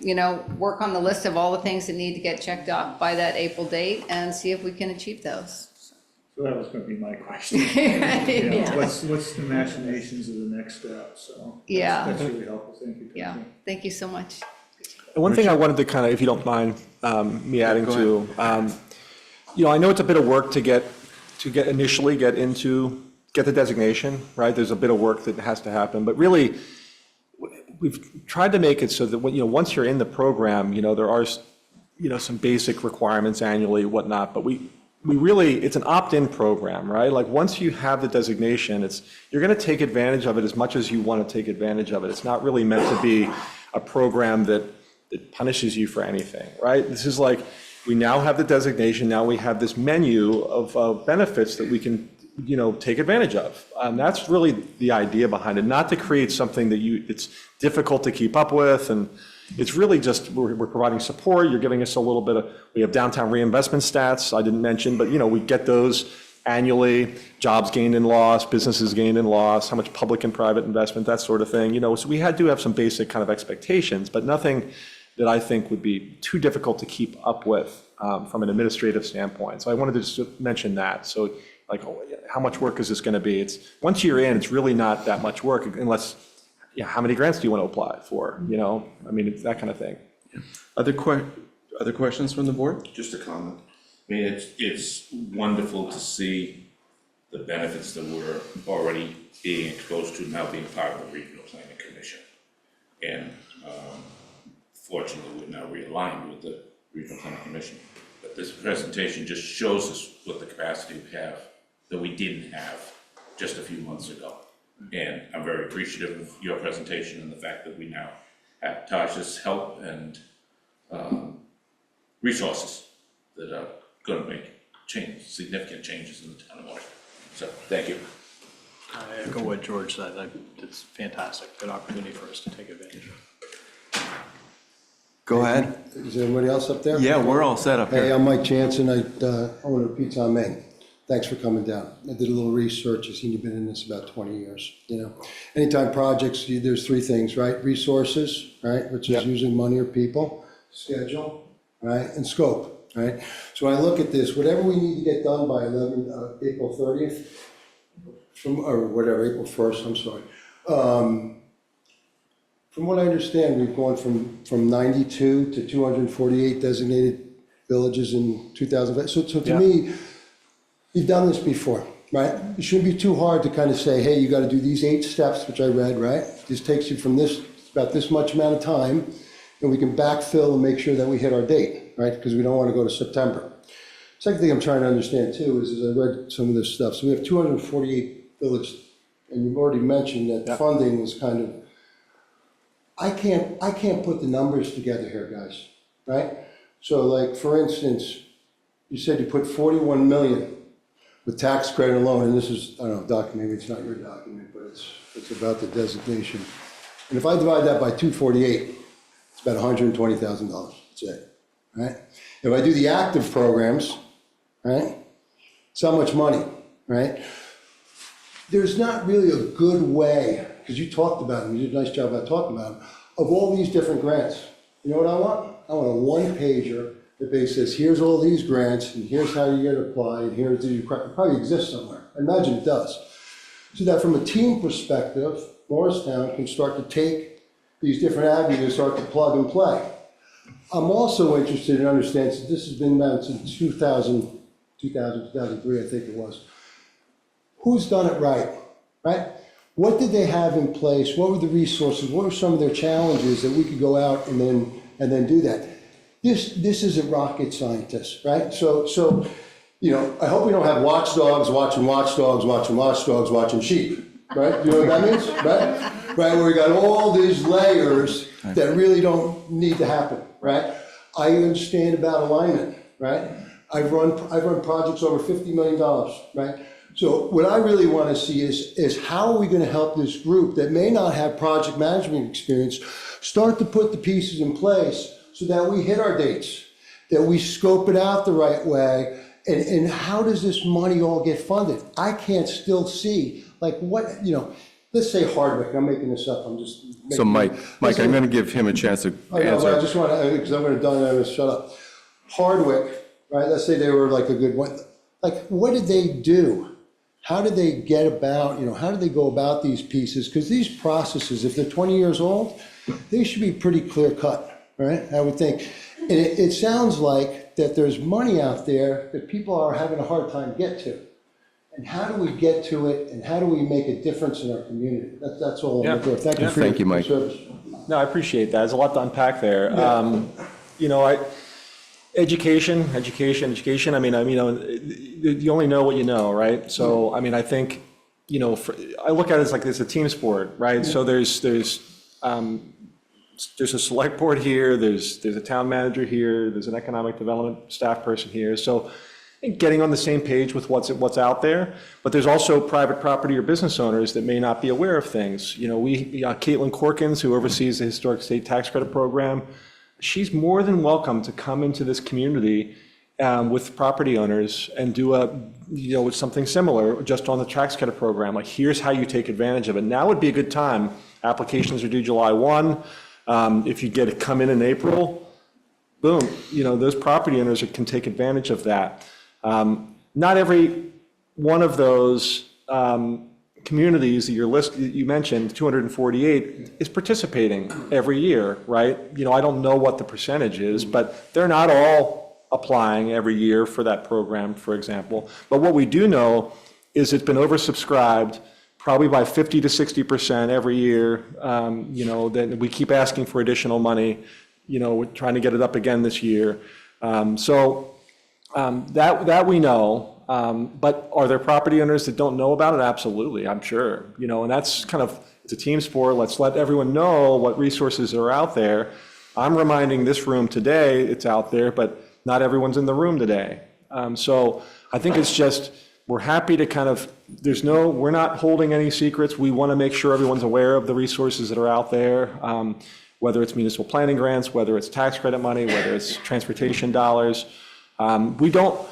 work on the list of all the things that need to get checked off by that April date and see if we can achieve those. So that was gonna be my question. Yeah. What's the machinations of the next step, so. Yeah. That's really helpful, thank you. Yeah, thank you so much. And one thing I wanted to kind of, if you don't mind me adding to, I know it's a bit of work to get the designation, right? There's a bit of work that has to happen, but really, we've tried to make it so that once you're in the program, there are some basic requirements annually, whatnot, but we really, it's an opt-in program, right? Like once you have the designation, you're going to take advantage of it as much as you want to take advantage of it. It's not really meant to be a program that punishes you for anything, right? This is like, we now have the designation, now we have this menu of benefits that we can, take advantage of. That's really the idea behind it, not to create something that it's difficult to keep up with, and it's really just, we're providing support, you're giving us a little bit of, we have downtown reinvestment stats, I didn't mention, but we get those annually, jobs gained and lost, businesses gained and lost, how much public and private investment, that sort of thing. So we do have some basic kind of expectations, but nothing that I think would be too difficult to keep up with from an administrative standpoint. So I wanted to just mention that. So like, how much work is this going to be? It's once you're in, it's really not that much work unless, how many grants do you want to apply for? I mean, it's that kind of thing. Other questions from the board? Just a comment. I mean, it's wonderful to see the benefits that we're already being exposed to now being part of the Regional Planning Commission. And fortunately, we're now realigned with the Regional Planning Commission. But this presentation just shows us what the capacity we have that we didn't have just a few months ago. And I'm very appreciative of your presentation and the fact that we now have Tasha's help and resources that are going to make significant changes in the town of Morristown. So, thank you. I echo what George said. It's fantastic. Good opportunity for us to take advantage of. Go ahead. Is there anybody else up there? Yeah, we're all set up Hey, here. I'm Mike Jansen. I own a pizza on Main. Thanks for coming down. I did a little research. I've seen you've been in this about 20 years. Anytime projects, there's three things, right? Resources, right, which is usually money or people, schedule, right, and scope, right? So when I look at this, whatever we need to get done by April 30th, April 1st, I'm sorry. From what I understand, we've gone from 92 to 248 designated villages in 2005. So to me, you've done this before, right? It shouldn't be too hard to kind of say, hey, you got to do these 8 steps, which I read, right? This takes you from about this much amount of time, and we can backfill and make sure that we hit our date, right? Because we don't want to go to September. Second thing I'm trying to understand too is, as I read some of this stuff, so we have 248 villages, and you've already mentioned that funding is kind of, I can't put the numbers together here, guys, right? So like, for instance, you said you put 41 million with tax credit alone, and this is, I don't know, document, maybe it's not your document, but it's about the designation. And if I divide that by 248, it's about $120,000, that's it, right? If I do the active programs, right, it's how much money, right? There's not really a good way, because you talked about them, you did a nice job about talking about them, of all these different grants. You know what I want? I want a one-pager that basically says, here's all these grants, and here's how you get applied, and here's it probably exists somewhere. I imagine it does. So that from a team perspective, Morristown can start to take these different avenues and start to plug and play. I'm also interested in understanding, since this has been around since 2003, I think it was. Who's done it right? What did they have in place? What were the resources? What were some of their challenges that we could go out and then do that? This isn't rocket scientists, right? So I hope we don't have watchdogs watching sheep, right? You know what that means, right? Right, where we got all these layers that really don't need to happen, right? I understand about alignment, right? I've run projects over $50 million, right? So what I really want to see is how are we going to help this group that may not have project management experience start to put the pieces in place so that we hit our dates, that we scope it out the right way, and how does this money all get funded? I can't still see, like what, let's say Hardwick, I'm making this up, I'm just making. So Mike, I'm going to give him a chance to I know, but I answer. just want to, because I'm going to done and I'm going to shut up. Hardwick, right, let's say they were like a good one. Like, what did they do? How did they get about, how did they go about these pieces? Because these processes, if they're 20 years old, they should be pretty clear cut, right? I would think. And it sounds like that there's money out there that people are having a hard time to get to. And how do we get to it, and how do we make a difference in our community? That's all I'm looking for. Thank you for Thank you, your Mike. service. No, I appreciate that. There's a lot to unpack there. Education. I mean, you only know what you know, right? So, I mean, I think, I look at it as like it's a team sport, right? So there's a select board here, there's a town manager here, there's an economic development staff person here. So I think getting on the same page with what's out there, but there's also private property or business owners that may not be aware of things. Caitlin Corkins, who oversees the Historic State Tax Credit Program, she's more than welcome to come into this community with property owners and do with something similar just on the tax credit program. Like, here's how you take advantage of it. Now would be a good time. Applications are due July 1. If you come in April, boom, those property owners can take advantage of that. Not every one of those communities that you mentioned, 248, is participating every year, right? I don't know what the percentage is, but they're not all applying every year for that program, for example. But what we do know is it's been oversubscribed probably by 50 to 60% every year. Then we keep asking for additional money. We're trying to get it up again this year. That we know. But are there property owners that don't know about it? Absolutely, I'm sure. And that's it's a team sport. Let's let everyone know what resources are out there. I'm reminding this room today it's out there, but not everyone's in the room today. So I think it's just, we're happy to we're not holding any secrets. We want to make sure everyone's aware of the resources that are out there, whether it's municipal planning grants, whether it's tax credit money, whether it's transportation dollars. We don't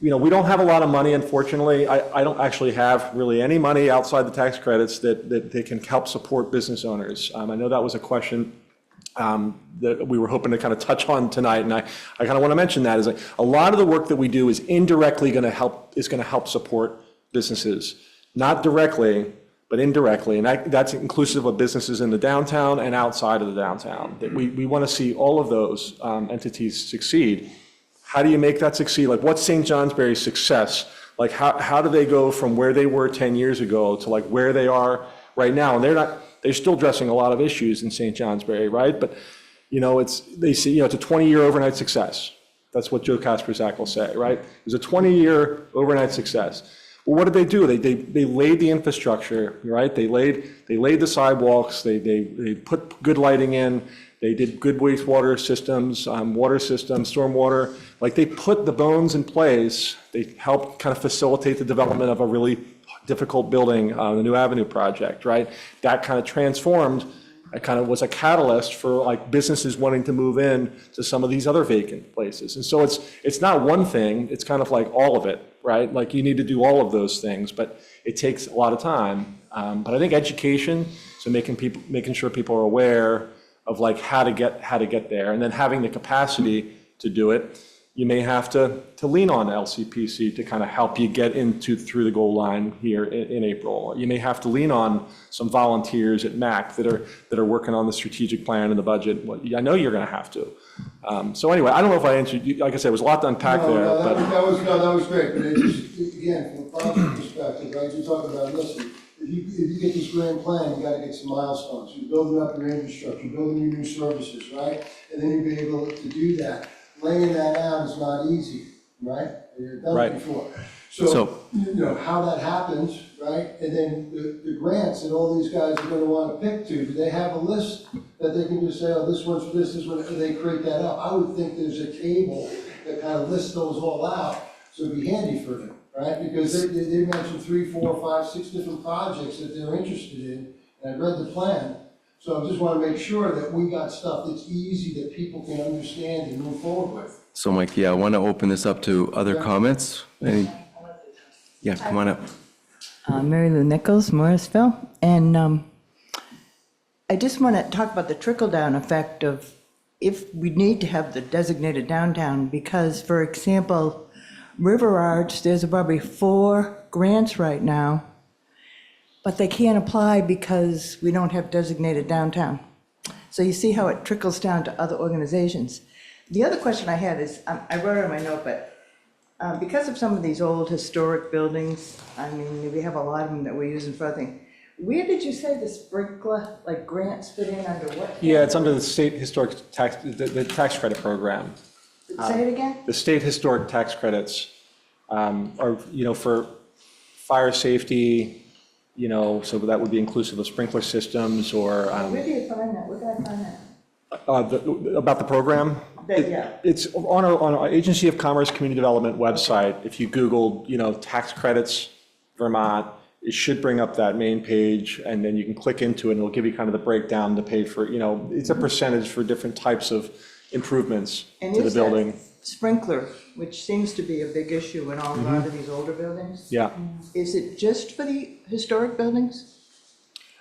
have a lot of money, unfortunately. I don't actually have really any money outside the tax credits that they can help support business owners. I know that was a question that we were hoping to kind of touch on tonight, and I kind of want to mention that is like a lot of the work that we do is indirectly going to help support businesses, not directly, but indirectly, and that's inclusive of businesses in the downtown and outside of the downtown. That we want to see all of those entities succeed. How do you make that succeed? Like, what's St. Johnsbury's success? Like, how do they go from where they were 10 years ago to like where they are right now? And they're still addressing a lot of issues in St. Johnsbury, right? But, it's a 20-year overnight success. That's what Joe Kasperzak will say, right? It was a 20-year overnight success. Well, what did they do? They laid the infrastructure, right? They laid the sidewalks. They put good lighting in. They did good wastewater systems, water systems, stormwater. Like, they put the bones in place. They helped kind of facilitate the development of a really difficult building, the New Avenue project, right? That kind of transformed, it kind of was a catalyst for like businesses wanting to move in to some of these other vacant places. And so it's not one thing, it's kind of like all of it, right? Like, you need to do all of those things, but it takes a lot of time. But I think education, so making sure people are aware of like how to get there, and then having the capacity to do it. You may have to lean on LCPC to kind of help you get through the goal line here in April. You may have to lean on some volunteers at MAC that are working on the strategic plan and the budget. Well, I know you're going to have to. So anyway, I don't know if I answered you. Like I said, it was a lot to unpack there. That was great. But it just, again, from a project perspective, right? You're talking about, listen, if you get this grand plan, you got to get some milestones. You're building up your infrastructure, building your new services, right? And then you'll be able to do that. Laying that out is not easy, right? You've done it before. So, how that happens, right? And then the grants that all these guys are going to want to pick to, do they have a list that they can just say, oh, this one's for this one, and they create that out? I would think there's a table that kind of lists those all out, so it'd be handy for them, right? Because they mentioned 3, 4, 5, 6 different projects that they're interested in, and I read the plan. So I just want to make sure that we got stuff that's easy that people can understand and move forward with. So Mike, I want to open this up to other comments. Yeah, come on up. Mary Lou Nichols, Morrisville. And I just want to talk about the trickle-down effect of if we need to have the designated downtown, because, for example, River Arch, there's probably 4 grants right now, but they can't apply because we don't have designated downtown. So you see how it trickles down to other organizations. The other question I had is, I wrote it on my note, but because of some of these old historic buildings, I mean, we have a lot of them that we're using for other things. Where did you say the sprinkler, like grants fit in under what? Yeah, it's under the state historic tax, the tax credit program. Say it again? The state historic tax credits are, for fire safety, so that would be inclusive of sprinkler systems or. Where do you find that? Where do I find that? About the program? Yeah. It's on our Agency of Commerce Community Development website. If you Google, tax credits, Vermont, it should bring up that main page, and then you can click into it and it'll give you kind of the breakdown to pay for, it's a percentage for different types of improvements to the building. sprinkler, which seems to be a big issue in a lot of these older buildings. Yeah. Is it just for the historic buildings?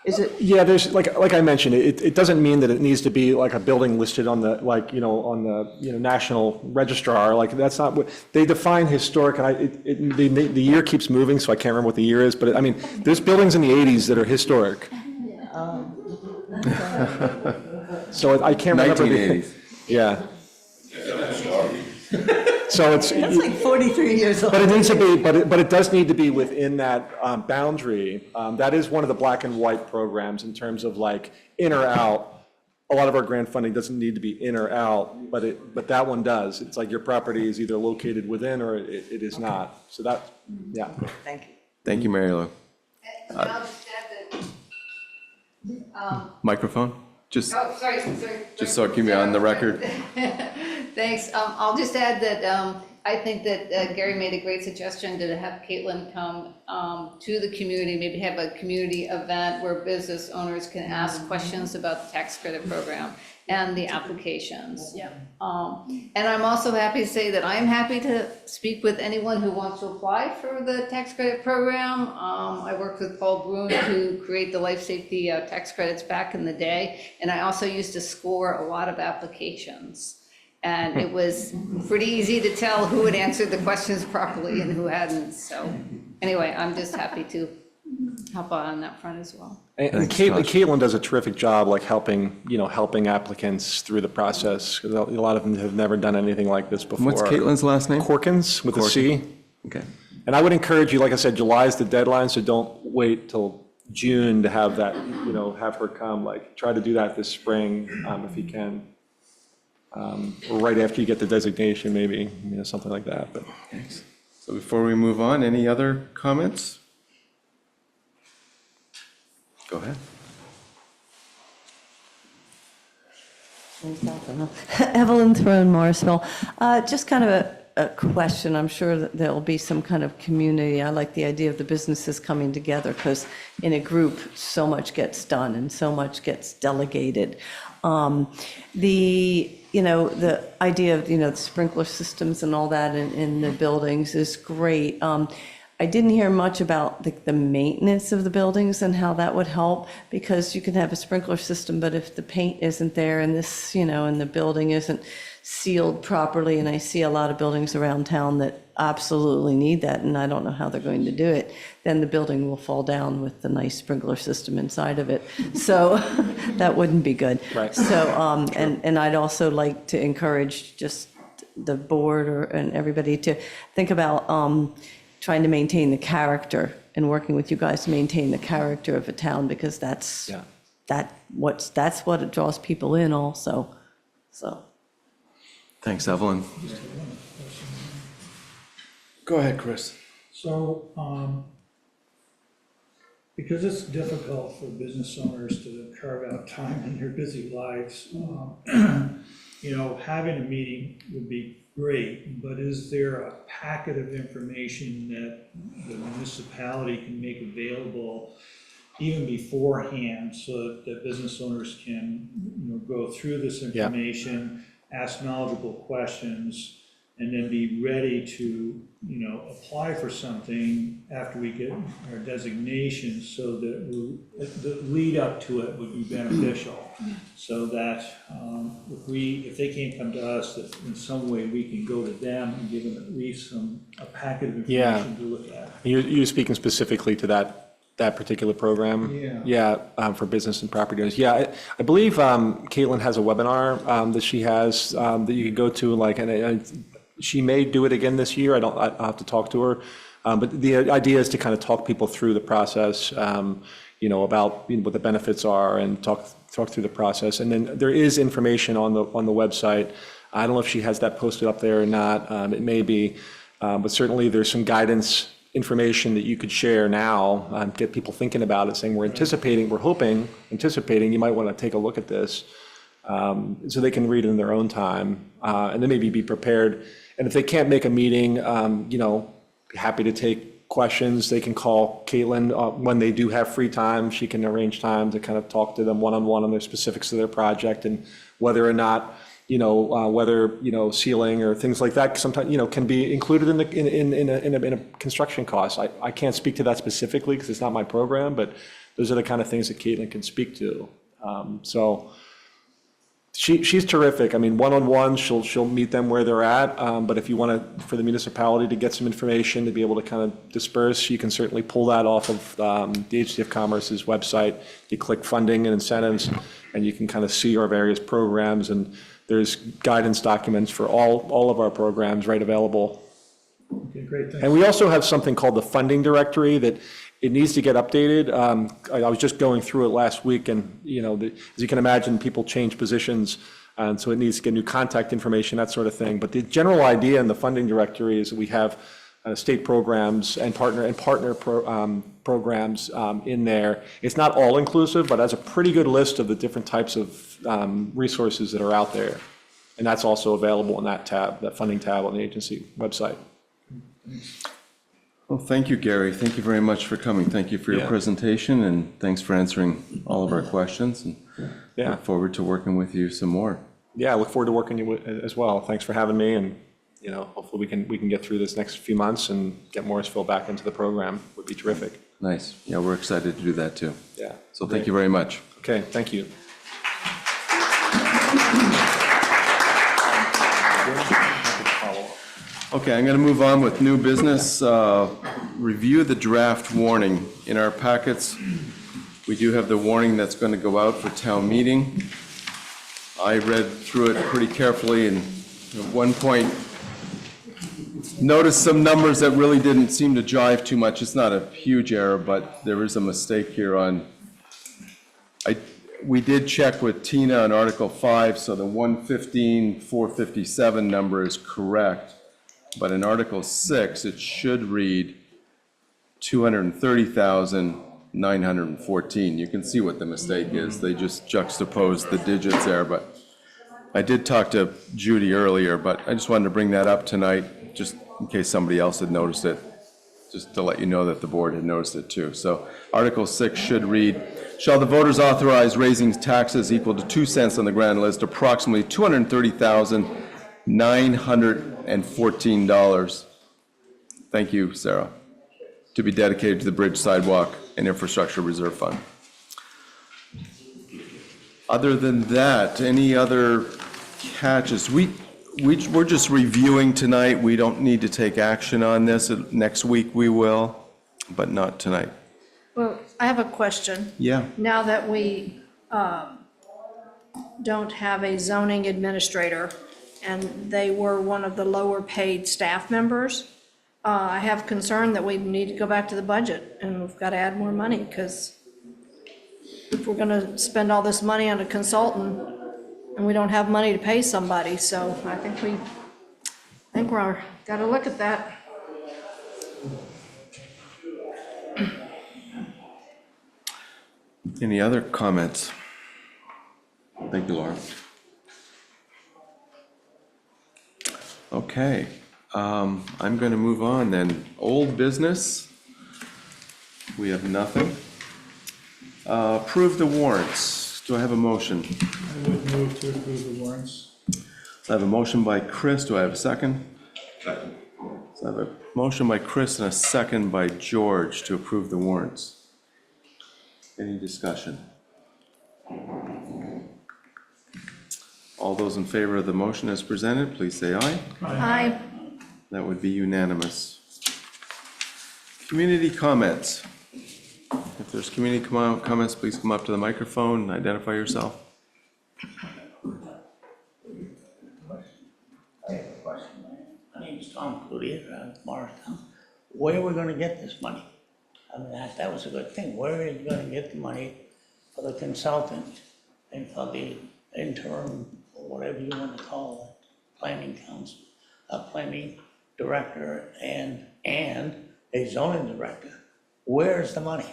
Is it, Yeah, there's, like I mentioned, it doesn't mean that it needs to be like a building listed on the, like, on the, national registrar, like, that's not what, they define historic, and the year keeps moving, so I can't remember what the year is, but, I mean, there's buildings in the 80s that are historic. So I can't remember. 1980s. Yeah. So it's. that's like 43 years old. But it needs to be, but it does need to be within that boundary. That is one of the black and white programs in terms of like in or out. A lot of our grant funding doesn't need to be in or out, but that one does. It's like your property is either located within or it is not. So that, yeah. Thank you. Thank you, Mary Lou. And I'll just add that, Microphone? Just sorry. just so it can be on the record. Thanks. I'll just add that I think that Gary made a great suggestion to have Caitlin come to the community, maybe have a community event where business owners can ask questions about the tax credit program and the applications. Yeah. And I'm also happy to say that I'm happy to speak with anyone who wants to apply for the tax credit program. I worked with Paul Brune to create the life safety tax credits back in the day, and I also used to score a lot of applications. And it was pretty easy to tell who had answered the questions properly and who hadn't. So anyway, I'm just happy to help out on that front as well. And Thanks, Caitlin does a terrific job, like helping applicants through the process. 'Cause a lot of them have never done anything like this before. What's Caitlin's last name? Corkins with a C. Okay. And I would encourage you, like I said, July is the deadline, so don't wait till June to have that, have her come. Like, try to do that this spring if you can. Or right after you get the designation, maybe, something like that. But Thanks. So before we move on, any other comments? Go ahead. Evelyn Throne, Morrisville. Just kind of a question. I'm sure that there'll be some kind of community. I like the idea of the businesses coming together because in a group, so much gets done and so much gets delegated. The idea of, the sprinkler systems and all that in the buildings is great. I didn't hear much about the maintenance of the buildings and how that would help, because you can have a sprinkler system, but if the paint isn't there and this, and the building isn't sealed properly, and I see a lot of buildings around town that absolutely need that, and I don't know how they're going to do it, then the building will fall down with the nice sprinkler system inside of it. So that wouldn't be good. Right. So, and I'd also like to encourage just the board and everybody to think about trying to maintain the character and working with you guys to maintain the character of a town, because that's what it draws people in also. So. Thanks, Evelyn. Go ahead, Chris. So, because it's difficult for business owners to carve out time in their busy lives, having a meeting would be great, but is there a packet of information that the municipality can make available even beforehand so that business owners can, go through this information, ask knowledgeable questions, and then be ready to, apply for something after we get our designation, so that the lead up to it would be beneficial. So that if they can't come to us, that in some way we can go to them and give them at least a packet of information to look at. you're speaking specifically to that particular program? Yeah. Yeah, for business and property owners. Yeah, I believe Caitlin has a webinar that she has that you could go to, and she may do it again this year. I'll have to talk to her. But the idea is to kind of talk people through the process, about what the benefits are, and talk through the process. And then there is information on the website. I don't know if she has that posted up there or not. It may be, but certainly there's some guidance information that you could share now, get people thinking about it, saying we're anticipating, you might want to take a look at this, so they can read it in their own time, and then maybe be prepared. And if they can't make a meeting, happy to take questions. They can call Caitlin when they do have free time. She can arrange time to kind of talk to them one-on-one on their specifics of their project, and whether or not, whether, ceiling or things like that, sometimes, can be included in a construction cost. I can't speak to that specifically because it's not my program, but those are the kind of things that Caitlin can speak to. So she's terrific. I mean, one-on-one, she'll meet them where they're at. But if you want for the municipality to get some information, to be able to kind of disperse, you can certainly pull that off of the HDF Commerce's website. You click funding and incentives, and you can kind of see our various programs. And there's guidance documents for all of our programs right available. Okay, great, thanks. And we also have something called the funding directory that it needs to get updated. I was just going through it last week, and as you can imagine, people change positions, and so it needs to get new contact information, that sort of thing. But the general idea in the funding directory is that we have state programs and partner programs in there. It's not all inclusive, but has a pretty good list of the different types of resources that are out there, and that's also available in that tab, that funding tab on the agency website. Well, thank you, Gary. Thank you very much for coming. Thank you for your presentation, and thanks for answering all of our questions. And look forward to working with you some more. Yeah, I look forward to working with you as well. Thanks for having me, and hopefully we can get through this next few months and get Morrisville back into the program. Would be terrific. Nice. Yeah, we're excited to do that too. Yeah. So thank you very much. Okay, thank you. Okay, I'm going to move on with new business. Review the draft warning. In our packets, we do have the warning that's going to go out for town meeting. I read through it pretty carefully, and at one point noticed some numbers that really didn't seem to jive too much. It's not a huge error, but there is a mistake here on, we did check with Tina on Article 5, so the 115,457 number is correct. But in Article 6, it should read 230,914. You can see what the mistake is. They just juxtaposed the digits there. But I did talk to Judy earlier, but I just wanted to bring that up tonight, just in case somebody else had noticed it, just to let you know that the board had noticed it too. So Article 6 should read, shall the voters authorize raising taxes equal to 2 cents on the grand list, approximately $230,914. Thank you, Sarah. To be dedicated to the Bridge, Sidewalk, and Infrastructure Reserve Fund. Other than that, any other catches? We're just reviewing tonight. We don't need to take action on this. Next week we will, but not tonight. Well, I have a question. Yeah. Now that we don't have a zoning administrator, and they were one of the lower paid staff members, I have concern that we need to go back to the budget, and we've got to add more money, because if we're going to spend all this money on a consultant, and we don't have money to pay somebody, so I think we're got to look at that. Any other comments? Thank you, Laura. Okay, I'm going to move on then. Old business, we have nothing. Approve the warrants. Do I have a motion? I would move to approve the warrants. I have a motion by Chris. Do I have a second? Second. So I have a motion by Chris and a second by George to approve the warrants. Any discussion? All those in favor of the motion as presented, please say aye. Aye. That would be unanimous. Community comments. If there's community comments, please come up to the microphone and identify yourself. I have a question. My name is Tom Cloutier, Morristown. Where are we gonna get this money? I mean, that was a good thing. Where are you gonna get the money for the consultant and for the interim, or whatever you wanna call it, planning council, planning director and a zoning director? Where's the money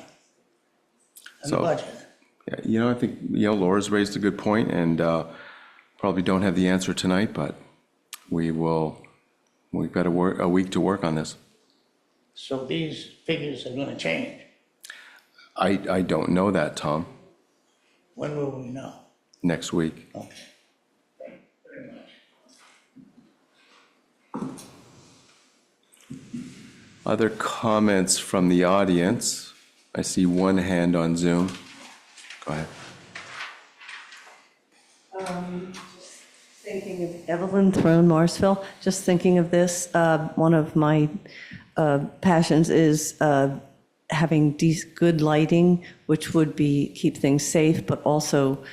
in the budget? Yeah, I think, Laura's raised a good point, and probably don't have the answer tonight, but we've got a week to work on this. So these figures are gonna change. I don't know that, Tom. When will we know? Next week. Okay. Thank you very much. Other comments from the audience? I see one hand on Zoom. Go ahead. Thinking of Evelyn Throne, Morrisville, just thinking of this, one of my passions is having good lighting, which would keep things safe, but also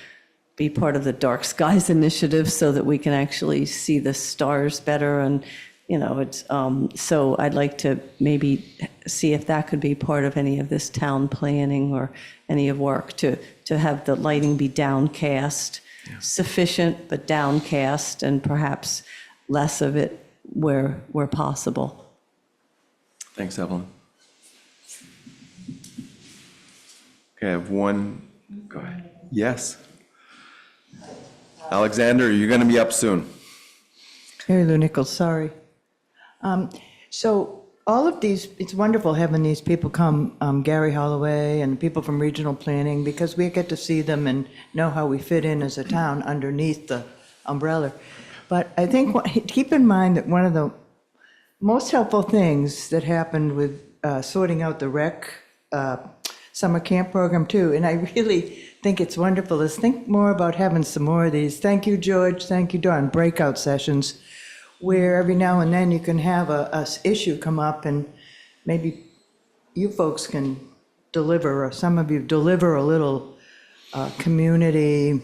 be part of the Dark Skies Initiative so that we can actually see the stars better. And, it's, so I'd like to maybe see if that could be part of any of this town planning or any of work to have the lighting be downcast, sufficient but downcast, and perhaps less of it where possible. Thanks, Evelyn. Okay, I have one. Go ahead. Yes. Alexander, you're going to be up soon. Mary Lou Nichols, sorry. So all of these, it's wonderful having these people come, Gary Holloway and people from regional planning, because we get to see them and know how we fit in as a town underneath the umbrella. But I think, keep in mind that one of the most helpful things that happened with sorting out the rec summer camp program too, and I really think it's wonderful, is think more about having some more of these. Thank you, George, thank you, Dawn, breakout sessions, where every now and then you can have a issue come up and maybe you folks can deliver, or some of you deliver a little community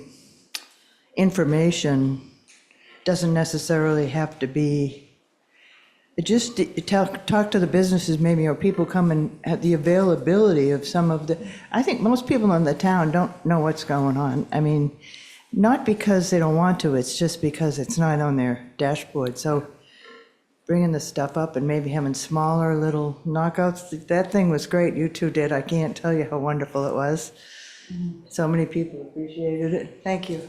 information. Doesn't necessarily have to be, just talk to the businesses maybe, or people come and have the availability of some of the, I think most people in the town don't know what's going on. I mean, not because they don't want to, it's just because it's not on their dashboard. So bringing the stuff up and maybe having smaller little knockouts, that thing was great. You two did. I can't tell you how wonderful it was. So many people appreciated it. Thank you.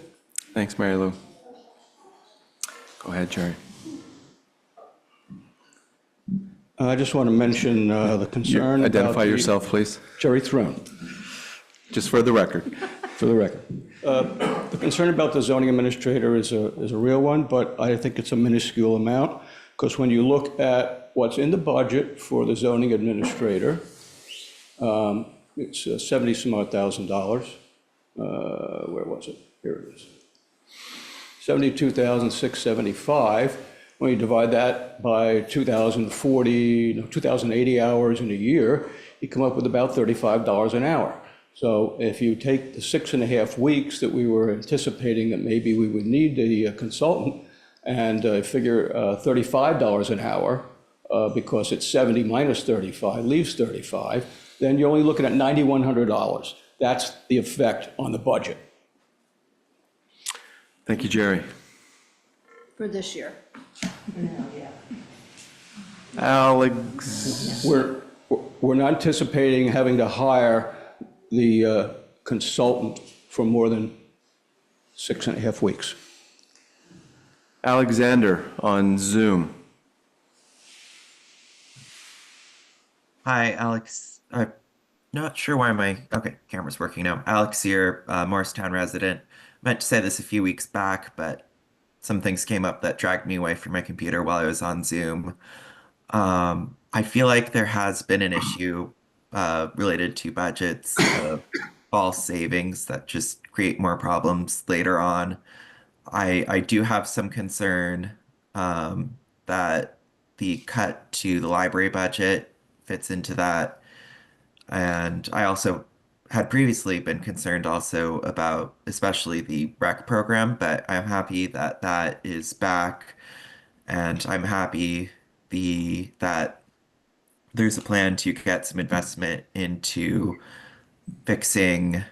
Thanks, Mary Lou. Go ahead, Jerry. I just want to mention the concern about Identify yourself, please. Jerry Throne, Just for the record. for the record. The concern about the zoning administrator is a real one, but I think it's a minuscule amount, because when you look at what's in the budget for the zoning administrator, it's $70-some odd thousand. Where was it? Here it is. $72,675. When you divide that by 2,080 hours in a year, you come up with about $35 an hour. So if you take the 6.5 weeks that we were anticipating that maybe we would need the consultant, and figure $35 an hour, because it's 70 minus 35 leaves 35, then you're only looking at $9,100. That's the effect on the budget. Thank you, Jerry. For this year. Alex. We're not anticipating having to hire the consultant for more than 6.5 weeks. Alexander on Zoom. Hi, Alex. I'm not sure why okay, camera's working now. Alex here, Morristown resident. Meant to say this a few weeks back, but some things came up that dragged me away from my computer while I was on Zoom. I feel like there has been an issue related to budgets of false savings that just create more problems later on. I do have some concern that the cut to the library budget fits into that. And I also had previously been concerned also about especially the rec program, but I'm happy that that is back. And I'm happy that there's a plan to get some investment into fixing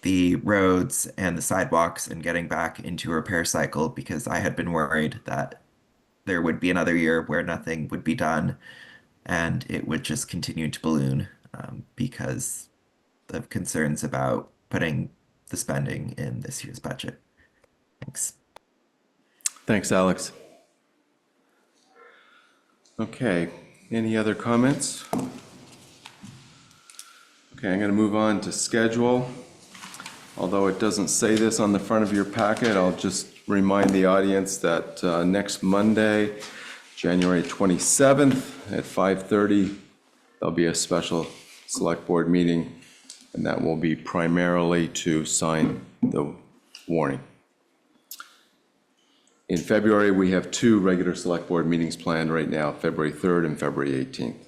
the roads and the sidewalks and getting back into a repair cycle, because I had been worried that there would be another year where nothing would be done and it would just continue to balloon because of concerns about putting the spending in this year's budget. Thanks. Thanks, Alex. Okay, any other comments? Okay, I'm going to move on to schedule. Although it doesn't say this on the front of your packet, I'll just remind the audience that next Monday, January 27th at 5:30, there'll be a special select board meeting, and that will be primarily to sign the warning. In February, we have 2 regular select board meetings planned right now, February 3rd and February 18th.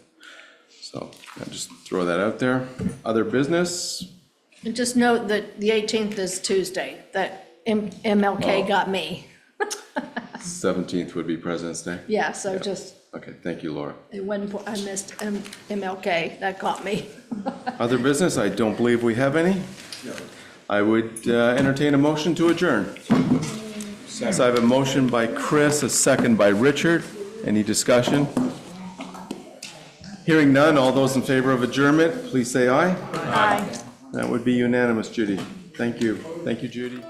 So I'll just throw that out there. Other business? And just note that the 18th is Tuesday, that MLK got me. 17th would be President's Day? Yeah, so just, Okay, thank you, Laura. I missed MLK, that got me. Other business? I don't believe we have any. I would entertain a motion to adjourn. So I have a motion by Chris, a second by Richard. Any discussion? Hearing none, all those in favor of adjournment, please say aye. Aye. That would be unanimous, Judy. Thank you. Thank you, Judy.